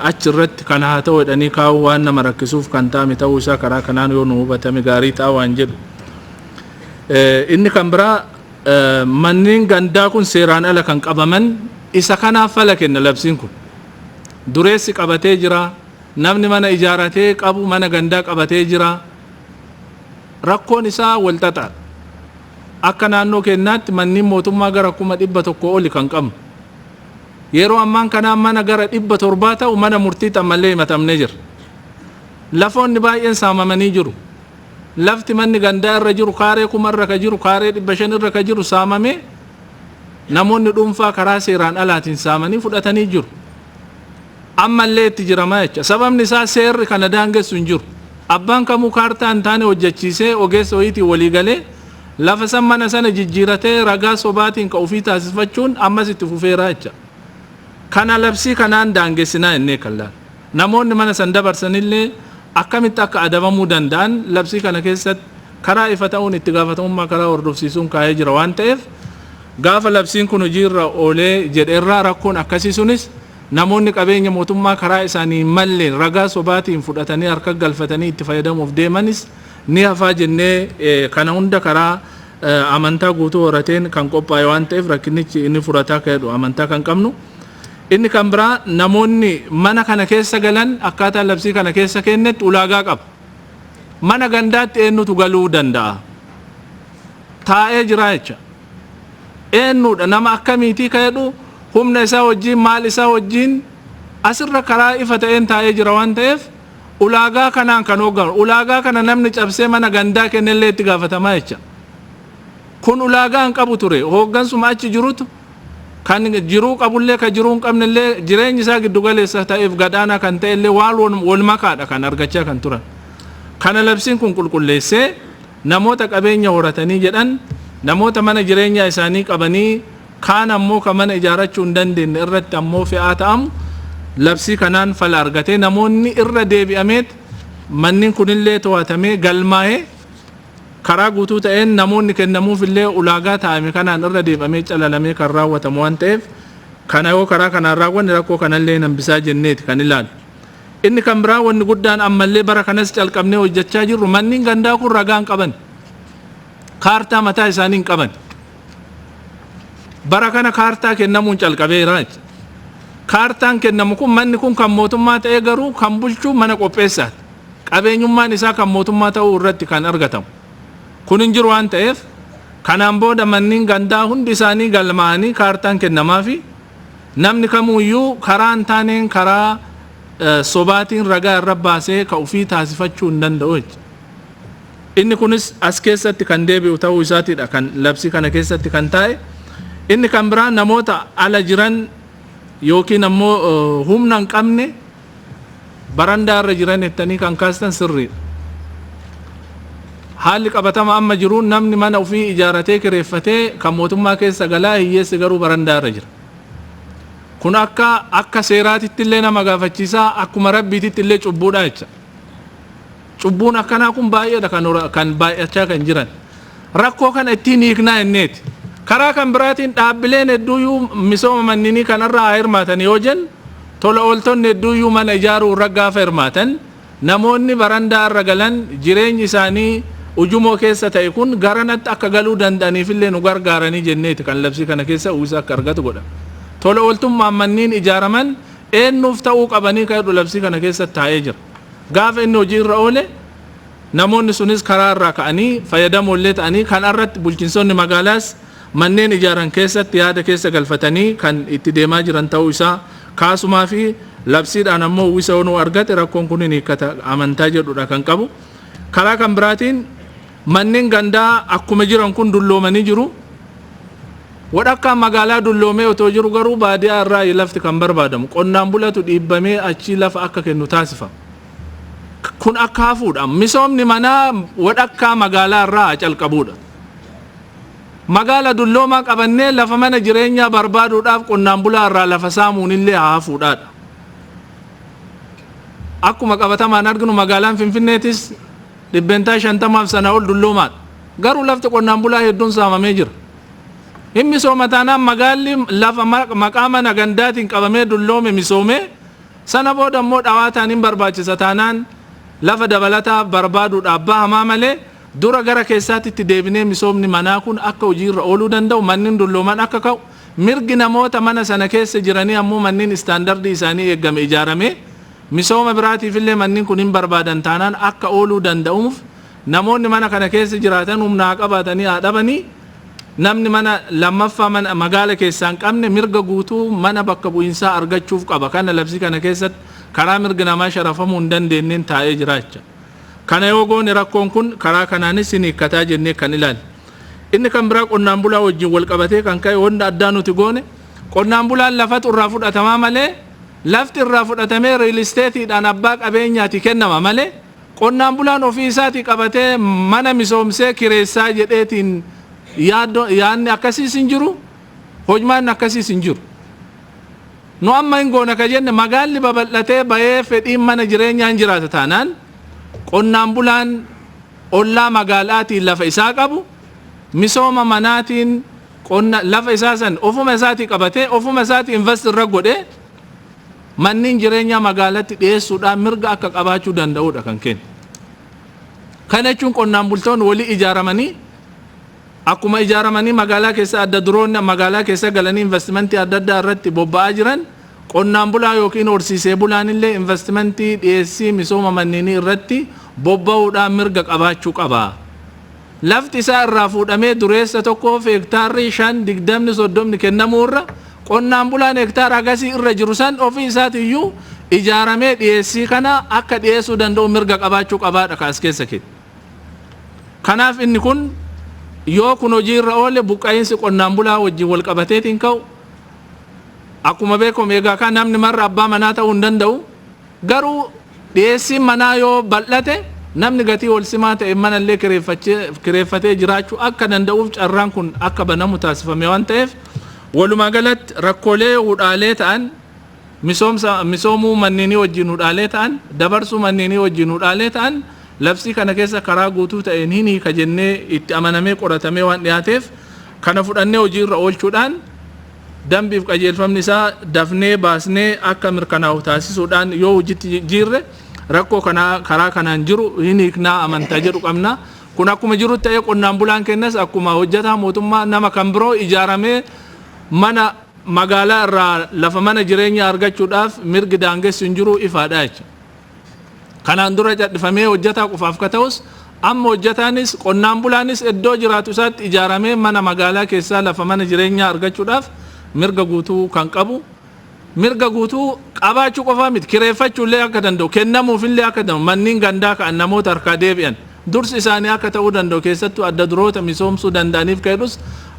achi irratti kan haa ta'u jedhanii kaa'uu waan nama rakkisuuf kan taa'ame ta'uu isaa karaa kanaan yoo nu hubatame gaarii ta'a waan jedhu. Inni kan biraa manneen gandaa kun seeraan ala kan qabaman isa kanaaf fala kenna labsiin kun. Dureessi qabatee jira, namni mana ijaaratee qabu mana gandaa qabatee jira. Rakkoon isaa wal xaxaa. Akka naannoo keenyaatti manneen mootummaa gara 100,000 oli kan qabnu. Yeroo ammaan kana mana gara 700 ta'u mana murtii ammallee himatamnee jira. Lafoonni baay'een saamamanii jiru. Lafti manni gandaa irra jiru kaaree 1,000 irra ka jiru kaaree 500 irra ka jiru saamamee namoonni dhuunfaa karaa seeraan alaatiin saamanii fudhatanii jiru. Ammallee itti jiramaa jecha sababni isaa seerri kana daangessu hin jiru. Abbaan kamuu kaartaa hin taane hojjechiisee ogeessa wayiitiin walii galee lafa san mana sana jijjiiratee ragaa sobaatiin ka ofii taasifachuun ammas itti fufeeraa jecha. Kana labsii kanaan daangessinaa innee kallaan. Namoonni mana san dabarsanillee akkamitti akka adabamuu danda'an labsii kana keessatti karaa ifa ta'uun itti gaafatamummaa karaa hordofsiisuun kaa'ee jira waan ta'eef gaafa labsiin kun hojiirra oolee jedheerraa rakkoon akkasii sunis namoonni qabeenya mootummaa karaa isaanii malee ragaa sobaatiin fudhatanii harka galfatanii itti fayyadamuuf deemanis ni hafaa jennee kana hunda karaa amantaa guutuu horateen kan qophaa'e waan ta'eef rakkinichi inni furataa ka'edhu amantaa kan qabnu. Inni kan biraa namoonni mana kana keessa galan akkaataa labsii kana keessa kennetti ulaagaa qaba. Mana gandaatti eenyutu galuu danda'a? Taa'ee jira jecha. Eenyudha nama akkamiitii ka'edhu humna isaa wajjin maal isaa wajjin asirra karaa ifa ta'een taa'ee jira waan ta'eef ulaagaa kanaan kan hoogganu. Ulaagaa kana namni cabsee mana gandaa kennellee itti gaafatamaa jecha. Kun ulaagaa hin qabu ture. Hooggansuma achi jirutu kan jiruu qabullee ka jiruu hin qabnellee jireenyi isaa giddu galeessa ta'eef gadaanaa kan ta'ellee waan wal makaadha kan argachaa kan turan. Kana labsiin kun qulqulleessee namoota qabeenya horatanii jedhan namoota mana jireenyaa isaanii qabanii kaan ammoo ka mana ijaarachuu hin dandeenye irratti ammoo fe'aa ta'amu labsii kanaan fala argatee namoonni irra deebi'ameet manni kunillee to'atamee galmaa'ee karaa guutuu ta'een namoonni kennamuuf illee ulaagaa taa'ame kanaan irra deebamee calalamee kan raawwatamu waan ta'eef kana yoo karaa kanaan raawwanne rakkoo kanallee hambisaa jenneeti kan ilaalu. Inni kan biraa wanni guddaan ammallee bara kanas calqabnee hojjechaa jirru manneen gandaa kun ragaa hin qaban. Kaartaa mataa isaanii hin qaban. Bara kana kaartaa kennamuun calqabeera. Kaartaan kennamu kun manni kun kan mootummaa ta'ee garuu kan bulchuu mana qopheessaati. Qabeenyummaan isaa kan mootummaa ta'uu irratti kan argatamu. Kun hin jiru waan ta'eef kanaan booda manneen gandaa hundi isaanii galmaa'anii kaartaan kennamaa fi namni kamuyyuu karaa hin taaneen karaa sobaatiin ragaa irra baasee ka ofii taasifachuu hin danda'u. Inni kunis as keessatti kan deebi'u ta'uu isaatiidha kan labsii kana keessatti kan taa'e. Inni kan biraa namoota ala jiran yookiin ammoo humna hin qabne barandaa irra jiran jettanii kan kaastan sirriidha. Haalli qabatama amma jiruun namni mana ofii ijaaratee kireeffatee kan mootummaa keessa galaa hiyyeessi garuu barandaa irra jira. Kun akka seeraatitti illee nama gaafachiisaa akkuma rabbiititti illee cubbuudha jecha. Cubbuun akkanaa kun baay'eedha kan baay'achaa kan jiran. Rakkoo kana ittiin hiiknaa jenneeti. Karaa kan biraatiin dhaabbileen hedduuyyuu misooma manninii kanarraa haa hirmaatan yoo jennu tola ooltonni hedduuyyuu mana ijaaruu irra gaafa hirmaatan namoonni barandaa irra galan jireenyi isaanii ujumoo keessa ta'e kun garanatti akka galuu danda'aniifillee nu gargaaranii jenneeti kan labsii kana keessa uwwisa akka argatu godha. Tola ooltummaan manneen ijaaraman eenyuuf ta'uu qabanii kan labsii kana keessa taa'ee jira. Gaafa inni hojii irra oole namoonni sunis karaa irraa ka'anii fayyadamoollee ta'anii kan irratti bulchiinsonni magaalaas manneen ijaaran keessatti yaada keessa galfatanii kan itti deemaa jiran ta'uu isaa kaasumaa fi labsiidhaan ammoo uwwisa onuu argate rakkoon kun ni hiikkata amantaa jedhudha kan qabu. Karaa kan biraatiin manneen gandaa akkuma jiran kun dulloomanii jiru. Wadhakkaan magaalaa dulloomee otoo jiru garuu baadiyaa irraa lafti kan barbaadamu qonnaan bulatu dhiibbamee achi lafa akka kennu taasifama. Kun akka hafuudha. Misoomni manaa wadhakkaa magaalaa irraa calqabuudha. Magaala dulloomaa qabannee lafa mana jireenyaa barbaaduudhaaf qonnaan bulaa irraa lafa saamuun illee hafuudhaadha. Akkuma qabatamaan arginu magaalaan Finfinneetis dhibbentaa 50 sana ol dulloomaadha. Garuu lafti qonnaan bulaa hedduun saamamee jira. Hin misooma taanaan magaalli lafa maqaa mana gandaatiin qabamee dulloome misoomee sana booda immoo dhawaataan hin barbaachisa taanaan lafa dabalataa barbaaduudhaaf bahamaa malee dura gara keessaatti itti deebinee misoomni manaa kun akka hojiirra ooluu danda'u manneen dullooman akka ka'u mirgi namoota mana sana keessa jiranii ammoo manneen istaandardii isaanii eeggame ijaaramee misooma biraatiif illee manneen kun hin barbaadan taanaan akka ooluu danda'uuf namoonni mana kana keessa jiraatan humnaa qabaatanii haadhabanii namni mana lammaffaa mana magaala keessaan qabne mirga guutuu mana bakka bu'iinsaa argachuuf qaba. Kana labsii kana keessatti karaa mirga namaa sharafamuu hin dandeenyeen taa'ee jiraacha. Kana yoo goone rakkoon kun karaa kanaanis ni hiikkataa jennee kan ilaalle. Inni kan biraa qonnaan bulaa wajjin wal qabatee kan ka'e wanda addaa nuti goone qonnaan bulaan lafatu irraa fudhatamaa malee lafti irraa fudhatamee riil isteetiidhaan abbaa qabeenyaati kennama malee qonnaan bulaan ofii isaatii qabatee mana misoomsee kireessaa jedheetiin yaadni akkasiis hin jiru hojmaan akkasiis hin jiru. Nu amma hin goona ka jenne magaalli babal'atee bahee fedhiin mana jireenyaa hin jiraata taanaan qonnaan bulaan ollaa magaalaatiin lafa isaa qabu misooma manaatiin lafa isaa san ofuma isaatii qabatee ofuma isaatii invest irra godhee manneen jireenyaa magaalatti dhiyeessuudhaan mirga akka qabaachuu danda'udha kan kennu. Kana jechuun qonnaan bultoonni walii ijaaramanii akkuma ijaaramanii magaalaa keessa adda duroonni magaalaa keessa galanii investimentii adda addaa irratti bobba'aa jiran qonnaan bulaa yookiin horsiisee bulaan illee investimentii dhiyeessii misooma manneenii irratti bobba'uudhaan mirga qabaachuu qaba. Lafti isaa irraa fuudhamee dureessa tokkoof hektaarri 5 20 30 kennamuu irra qonnaan bulaan hektaara agasii irra jiru san ofii isaatiiyyuu ijaaramee dhiyeessii kana akka dhiyeessuu danda'u mirga qabaachuu qabaadha kaas keessa kenna. Kanaaf inni kun yoo kun hojii irra oole buqqaa'insi qonnaan bulaa wajjin wal qabateetiin ka'u akkuma beekamu egaa kan namni marra abbaa manaa ta'uu hin danda'u garuu dhiyeessiin manaa yoo bal'ate namni gatii ol simaa ta'e manallee kireeffatee jiraachuu akka danda'uuf carraan kun akka banamu taasifame waan ta'eef walumaa galatti rakkoolee hudhaalee ta'an misoomuu manneenii wajjin hudhaalee ta'an dabarsuu manneenii wajjin hudhaalee ta'an labsii kana keessa karaa guutuu ta'een hin hiika jennee itti amanamee qoratamee waan dhiyaateef kana fudhannee hojii irra oolchuudhaan dambiif qajeelfamni isaa dafnee baasnee akka mirkanaa'u taasisuudhaan yoo hojiitti jirre rakkoo karaa kanaan jiru hin hiiknaa amantaa jedhu qabna. Kun akkuma jiru ta'ee qonnaan bulaan kennas akkuma hojjetaa mootummaa nama kan biroo ijaaramee mana magaalaa irraa lafa mana jireenyaa argachuudhaaf mirgi daangessu hin jiru ifaadha jechuudha. Kanaan dura cadhifamee hojjetaa qofaaf ka ta'us amma hojjetaanis qonnaan bulaanis iddoo jiraatu isaatti ijaaramee mana magaalaa keessaa lafa mana jireenyaa argachuudhaaf mirga guutuu kan qabu. Mirga guutuu qabaachuu qofaa miti kireeffachuullee akka danda'u kennamuufillee akka danda'u manneen gandaa ka'an namoota harkaa deebi'an dursi isaanii akka ta'uu danda'u keessattuu adda duroota misoomsuu danda'aniif ka'edhus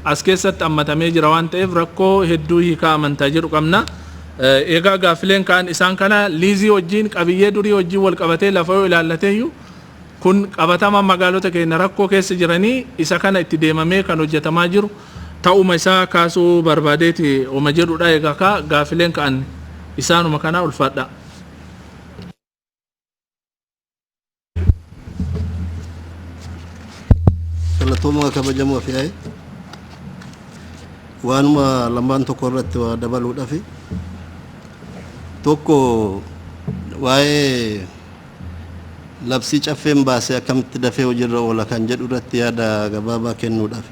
as keessatti hammatamee jira waan ta'eef rakkoo hedduu hiikaa amantaa jedhu qabna. Egaa gaaffileen kaan isaan kana liizii wajjin qabiyyee durii wajjin wal qabatee lafa yoo ilaallateeyyuu kun qabatama magaalota keenya rakkoo keessa jiranii isa kana itti deemamee kan hojjetamaa jiru ta'uma isaa kaasuu barbaadeeti oma jedhudha. Egaa gaaffileen kaan isaanuma kana ulfaadha. Galatooma kabajamoo fi waanuma lamaan tokko irratti waa dabaluudhaaf Tokko waa'ee labsii caffeen baasee akkamitti dafee hojiirra oola kan jedhu irratti yaada gabaabaa kennuudhaaf.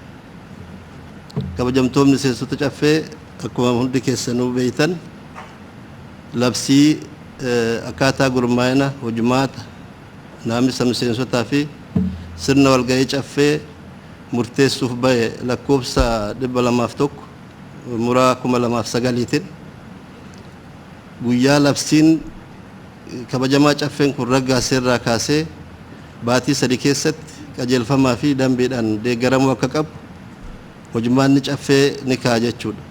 Kabajamtoonni miseensota caffee akkuma hundi keessanuu beektan labsii akkaataa gurmaa'ina hojumaata naamisa miseensotaa fi sirna walga'ii caffee murteessuuf bahe lakkoofsa 201 muraa 2009tiin guyyaa labsiin kabajamaa caffeen kun raggaaseerraa kaasee baatii 3 keessatti qajeelfamaa fi dambiidhaan deeggaramuu akka qabu hojumaanni caffee ni ka'a jechuudha.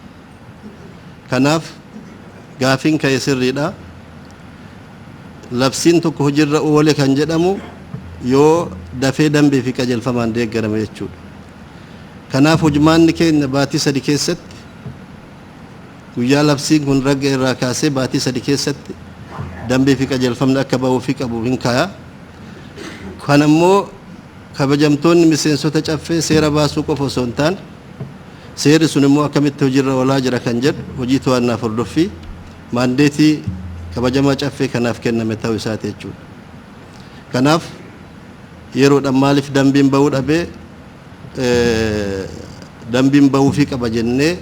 Kanaaf gaafiin ka'e sirriidha. Labsiin tokko hojiirra oole kan jedhamu yoo dafee dambii fi qajeelfamaan deeggarame jechuudha. Kanaaf hojumaanni keenya baatii 3 keessatti guyyaa labsiin kun ragga irraa kaasee baatii 3 keessatti dambii fi qajeelfamni akka ba'uu fi qabu hin kaa'a. Kan ammoo kabajamtoonni miseensota caffee seera baasuu qofa osoo hin taane seerri sun immoo akkamitti hojiirra oolaa jira kan jedhu hojii to'annaaf hordoffii maandeetii kabajamaa caffee kanaaf kenname ta'uu isaati jechuudha. Kanaaf yeroodhaan maaliif dambiin ba'uu dhabee dambiin ba'uu fi qaba jennee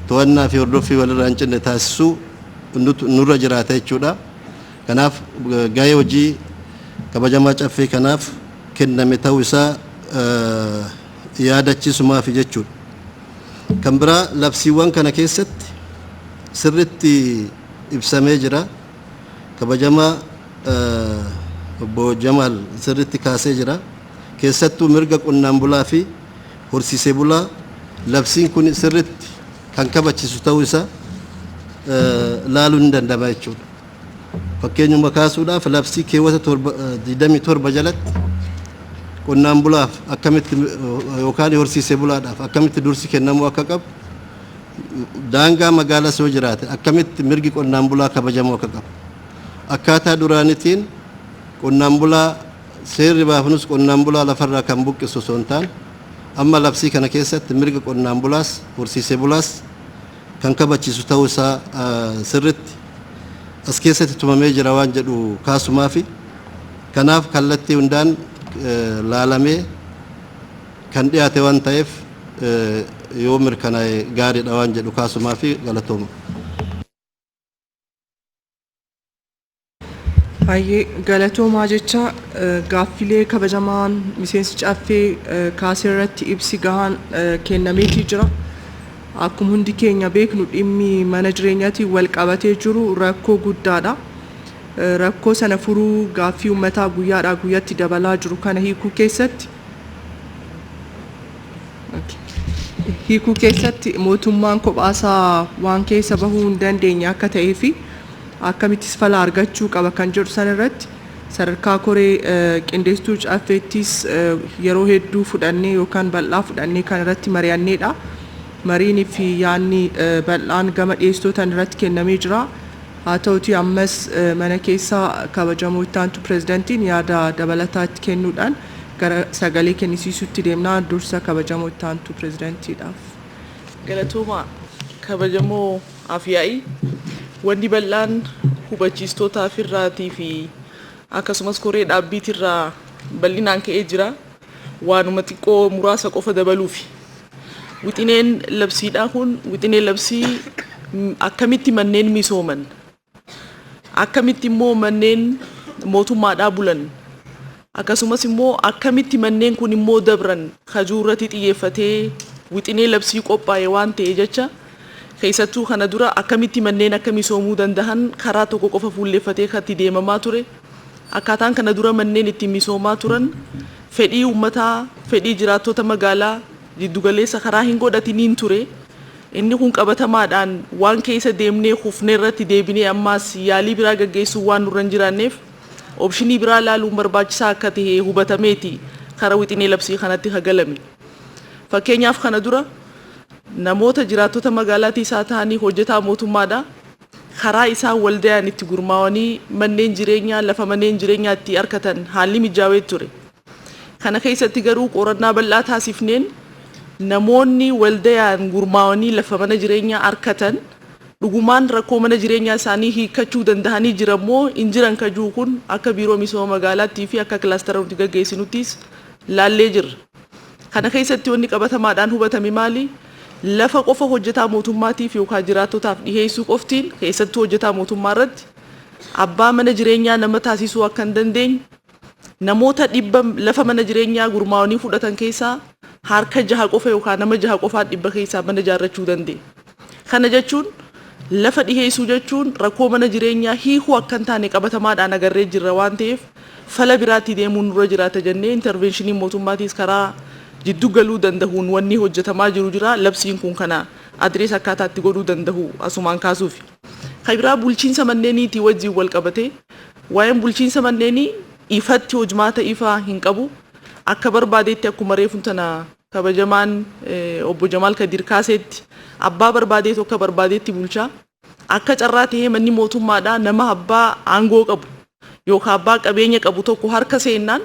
to'annaa fi hordoffii walirraa hin cinne taasisuu nurra jiraata jechuudha. Kanaaf gahee hojii kabajamaa caffee kanaaf kenname ta'uu isaa yaadachiisumaaf jechuudha. Kan biraa labsiiwwan kana keessatti sirritti ibsamee jira. Kabajamaa obbo Jamaal sirritti kaasee jira. Keessattuu mirga qonnaan bulaa fi horsiisee bulaa labsiin kun sirritti kan kabachiisu ta'uu isaa laaluun ni danda'ama jechuudha. Fakkeenyuma kaasuudhaaf labsii keewwata 27 jalatti qonnaan bulaaf akkamitti yookaan horsiisee bulaadhaaf akkamitti dursi kennamuu akka qabu daangaa magaalaa soo jiraate akkamitti mirgi qonnaan bulaa kabajamuu akka qabu akkaataa duraanitiin qonnaan bulaa seerri baafnus qonnaan bulaa lafarraa kan buqqisu osoo hin taane amma labsii kana keessatti mirga qonnaan bulaas horsiisee bulaas kan kabachiisu ta'uu isaa sirritti as keessatti tumamee jira waan jedhu kaasumaafi kanaaf kallattii hundaan laalamee kan dhiyaate waan ta'eef yoo mirkanaa'e gaariidha waan jedhu kaasumaafi galatooma. Baay'ee galatoomaa jecha gaaffilee kabajamaan miseensi caffee kaasee irratti ibsi gahaan kennameetii jira. Akkuma hundi keenya beeknu dhimmi mana jireenyaatiin wal qabatee jiru rakkoo guddaadha. Rakkoo sana furuu gaaffii uummataa guyyaadhaa guyyaatti dabalaa jiru kana hiikuu keessatti mootummaan kophaasaa waan keessa bahuu hin dandeenye akka ta'ee fi akkamittis fala argachuu qaba kan jedhu sana irratti sadarkaa koree qindeessituu caffeettis yeroo hedduu fudhannee yookaan bal'aa fudhannee kan irratti mari'anneedha. Mariinii fi yaanni bal'aan gama dhiyeessitootaan irratti kennamee jira. Haa ta'utii ammas mana keessaa kabajamoo itti aantu pirezidantiin yaada dabalataa itti kennuudhaan gara sagalee kennisiisuutti deemnaa dursa kabajamoo itti aantu pirezidantiidhaaf. Galatooma kabajamoo afyaa'ii wanni bal'aan hubachiistootaaf irraatii fi akkasumas koree dhaabbiitirraa bal'inaan ka'ee jira. Waanuma xiqqoo muraasa qofa dabaluufi. Wixineen labsiidhaa kun wixinee labsii akkamitti manneen misooman akkamitti immoo manneen mootummaadhaa bulan akkasumas immoo akkamitti manneen kun immoo dabran kajuurratti xiyyeeffatee wixinee labsii qophaa'e waan ta'e jecha keessattuu kana dura akkamitti manneen akka misoomuu danda'an karaa tokko qofa fuulleeffatee katti deemamaa ture akkaataan kana dura manneen itti misoomaa turan fedhii uummataa fedhii jiraattota magaalaa jiddugaleessa karaa hin godhatiniin ture inni kun qabatamaadhaan waan keessa deemnee hufnee irratti deebinee ammaas yaalii biraa gaggeessuu waan nurra hin jiraanneef opshinii biraa laaluun barbaachisaa akka ta'e hubatameeti karaa wixinee labsii kanatti hagalame. Fakkeenyaaf kana dura namoota jiraattota magaalaatii isaa ta'anii hojjetaa mootummaadha karaa isaa waldayaan itti gurmaawanii manneen jireenyaa lafa manneen jireenyaa itti argatan haalli mijaawee ture. Kana keessatti garuu qorannaa bal'aa taasifneen namoonni waldayaan gurmaawanii lafa mana jireenyaa argatan dhugumaan rakkoo mana jireenyaa isaanii hiikachuu danda'anii jirammoo hin jiran kajuu kun akka biiroo misooma magaalaattii fi akka kilaastara nuti gaggeessinuttis laallee jirra. Kana keessatti wanni qabatamaadhaan hubatame maali? Lafa qofa hojjetaa mootummaatiif yookaan jiraattotaaf dhiheessuu qoftiin keessattuu hojjetaa mootummaa irratti abbaa mana jireenyaa nama taasisuu akka hin dandeenye namoota dhibba lafa mana jireenyaa gurmaa'anii fudhatan keessaa harka 6 qofa yookaan nama 6 qofaa dhibba keessaa mana ijaarrachuu dandeenya. Kana jechuun lafa dhiheessuu jechuun rakkoo mana jireenyaa hiikuu akka hin taane qabatamaadhaan agarree jirra waan ta'eef fala biraatti deemuun nurra jiraata jennee intervenshinii mootummaatis karaa jiddu galuu danda'uun wanni hojjetamaa jiru jira. Labsiin kun kana adrees akkaataatti godhuu danda'u asumaan kaasuuf. Kabiraa bulchiinsa manneeniitii wajjin wal qabate waa'een bulchiinsa manneenii ifatti hojmaata ifaa hin qabu. Akka barbaadeetti akkuma reefuun tana kabajamaan obbo Jamaal Kadir kaaseetti abbaa barbaadee tokko barbaadeetti bulchaa. Akka carraa ta'ee manni mootummaadhaa nama abbaa aangoo qabu yookaan abbaa qabeenya qabu tokko harka seennaan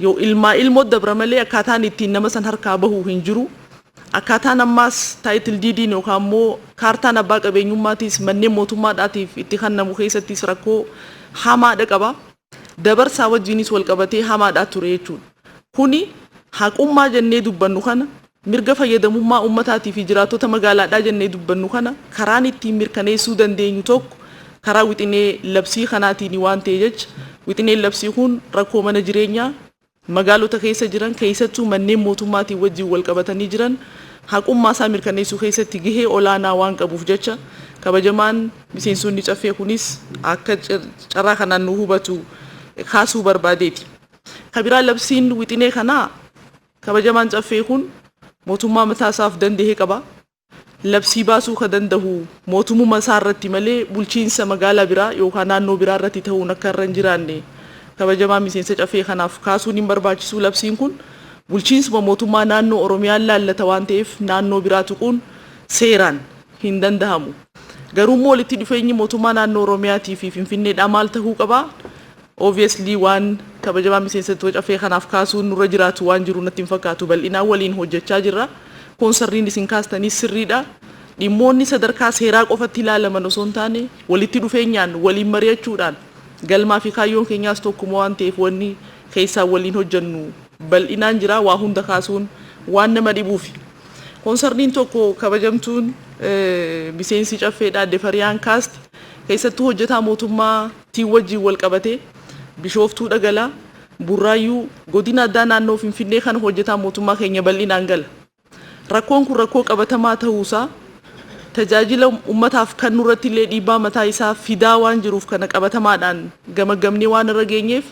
yoo ilmoo dabra malee akkaataan ittiin nama san harkaa bahu hin jiru. Akkaataan ammaas taayitil diidiin yookaan immoo kaartaan abbaa qabeenyummaatis manneen mootummaadhaatiif itti kennamu keessattis rakkoo hamaadha qaba. Dabarsaa wajjinis wal qabatee hamaadhaa ture jechuudha. Kuni haqummaa jennee dubbannu kana mirga fayyadamummaa ummataatii fi jiraattota magaalaadhaa jennee dubbannu kana karaan ittiin mirkaneessuu dandeenyu tokko karaa wixinee labsii kanaatiin waan ta'e jecha wixineen labsii kun rakkoo mana jireenyaa magaalota keessa jiran keessattuu manneen mootummaatiin wajjin wal qabatanii jiran haqummaa isaa mirkaneessuu keessatti gahee olaanaa waan qabuuf jecha kabajamaan miseensonni caffee kunis akka carraa kanaan nu hubatu kaasuu barbaadeeti. Kabiraa labsiin wixinee kanaa kabajamaan caffee kun mootummaa mataasaaf danda'ee qaba. Labsii baasuu ka danda'u mootummaa isaa irratti malee bulchiinsa magaalaa biraa yookaan naannoo biraa irratti ta'uun akka irra hin jiraanne kabajamaa miseensa caffee kanaaf kaasuun hin barbaachisu. Labsiin kun bulchiinsuma mootummaa naannoo Oromiyaan laallata waan ta'eef naannoo biraa tuquun seeraan hin danda'amu. Garuu immoo walitti dhufeenyi mootummaa naannoo Oromiyaatii fi Finfinneedhaa maal ta'uu qaba? Obviously waan kabajamaa miseensa caffee kanaaf kaasuun nurra jiraatu waan jiru natti hin fakkaatu. Bal'inaan waliin hojjechaa jirra. Koonsarriin isin kaastanis sirriidha. Dhimmoonni sadarkaa seeraa qofatti ilaalaman osoo hin taane walitti dhufeenyaan waliin mari'achuudhaan galmaa fi kaayyoon keenyaas tokkuma waan ta'eef wanni keessaa waliin hojjennu bal'inaan jira. Waa hunda kaasuun waan nama dhibuuf. Koonsarriin tokko kabajamtuun miseensi caffeedhaa Defariyaan kaasti keessattuu hojjetaa mootummaa tii wajjin wal qabate Bishooftuu Dhagalaa Burraayyuu godina addaa naannoo Finfinnee kan hojjetaa mootummaa keenya bal'inaan gala. Rakkoon kun rakkoo qabatamaa ta'uusaa tajaajila ummataaf kan nurratti illee dhiibbaa mataa isaa fidaa waan jiruuf kana qabatamaadhaan gamagamnee waan irra geenyeef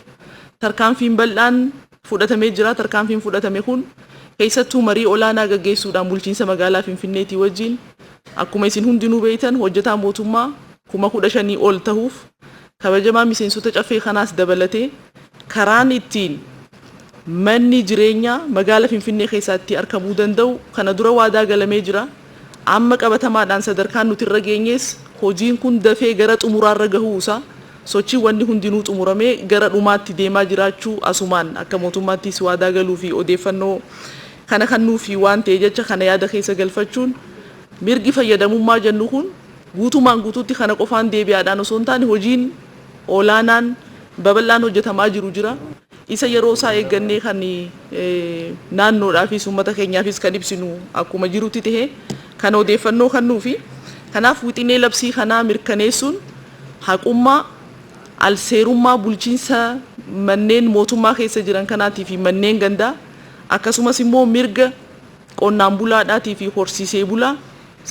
tarkaanfiin bal'aan fudhatamee jira. Tarkaanfiin fudhatame kun keessattuu marii olaanaa gaggeessuudhaan bulchiinsa magaalaa Finfinneetii wajjin akkuma isin hundinuu beektan hojjetaa mootummaa 15,000 ol ta'uuf kabajamaa miseensota caffee kanaas dabalatee karaan ittiin manni jireenyaa magaalaa Finfinnee keessatti argamuu danda'u kana dura waadaa galamee jira. Amma qabatamaadhaan sadarkaan nuti irra geenyees hojiin kun dafee gara xumuraarra gahuusaa sochii wanni hundinuu xumuramee gara dhumaatti deemaa jiraachuu asumaan akka mootummaattis waadaa galuu fi odeeffannoo kana kannuu fi waan ta'e jecha kana yaada keessa galfachuun mirgi fayyadamummaa jennu kun guutumaan guutuutti kana qofaan deebi'aadhaan osoo hin taane hojiin olaanaan babal'aan hojjetamaa jiru jira. Isa yeroo isaa eeggannee kan naannoodhaafis uummata keenyaafis kan ibsinu akkuma jirutti ta'e kan odeeffannoo kannuu fi kanaaf wixinee labsii kanaa mirkaneessuun haqummaa alseerummaa bulchiinsa manneen mootummaa keessa jiran kanaatii fi manneen gandaa akkasumas immoo mirga qonnaan bulaadhaatii fi horsiisee bulaa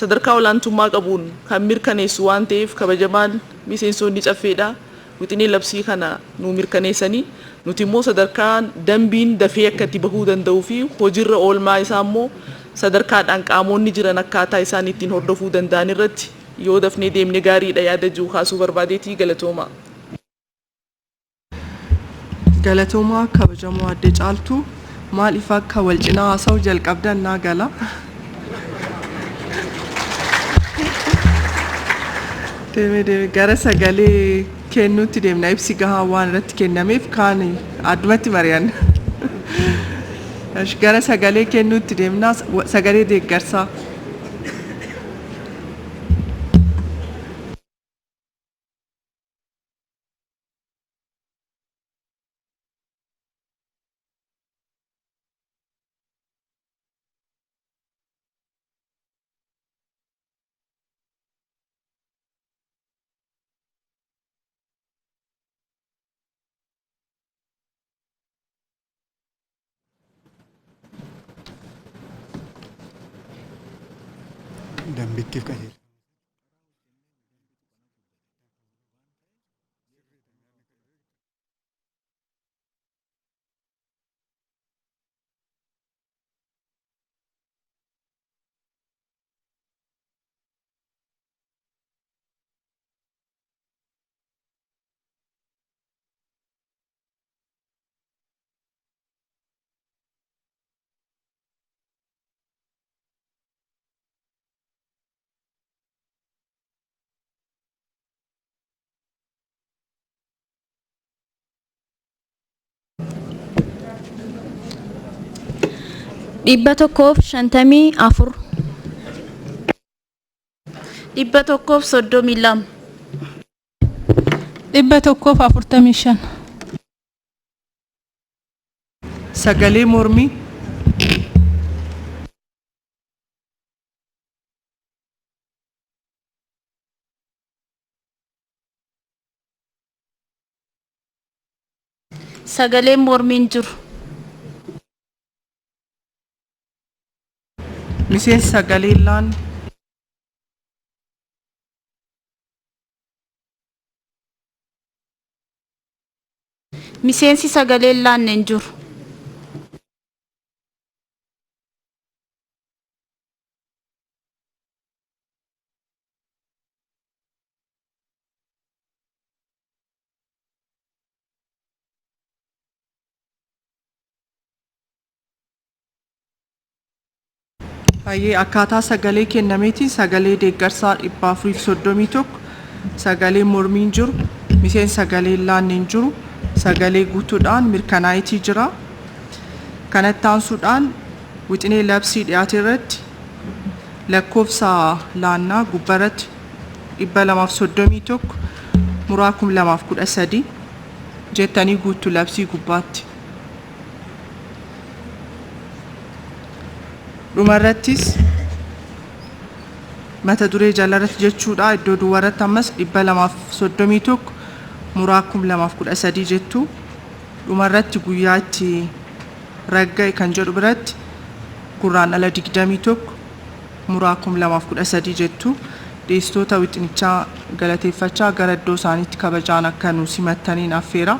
sadarkaa olaantummaa qabuun kan mirkaneessu waan ta'eef kabajamaan miseensonni caffeedhaa wixinee labsii kana nu mirkaneessanii nuti immoo sadarkaa dambiin dafee akka itti bahuu danda'uu fi hojiirra oolmaa isaa immoo sadarkaadhaan qaamonni jiran akkaataa isaan ittiin hordofuu danda'an irratti yoo dafnee deemne gaariidha yaada jiru kaasuu barbaadeetii galatoomaa. Galatoomaa kabajamoo adde caaltuu maaliif akka wal cinaa haasa'u jalqabdan naa gala. Gara sagalee kennuutti deemna ibsi gahaa waan irratti kennameef kaan addumatti mari'anna. Gara sagalee kennuutti deemna sagalee deeggarsaa. dambittiif qajeelfama. Dhibba tokkoof 54. Dhibba tokkoof 32. Dhibba tokkoof 45. Sagalee mormii. Sagalee mormiin jiru. Miseensi sagalee laan. Miseensi sagalee laanneen jiru. Baay'ee akkaataa sagalee kennameetiin sagalee deeggarsaa 431, sagalee mormiin jiru, miseensi sagalee laanneen jiru, sagalee guutuudhaan mirkanaa'etii jira. Kanatti aansuudhaan wixinee labsii dhiyaate irratti lakkoofsa laannaa gubbarratti 231 muraa 2013 jettanii guutuu labsii gubbaatti. Dhumarrattis mata duree jalarratti jechuudha iddoo duwwarratti ammas 231 muraa 2013 jettu dhumarratti guyyaa itti ragga'e kan jedhu biratti gurraandhala 21 muraa 2013 jettu dhiyeessitoota wixinichaa galateeffachaa gara iddoo isaaniitti kabajaan akka nu simattaniin affeera.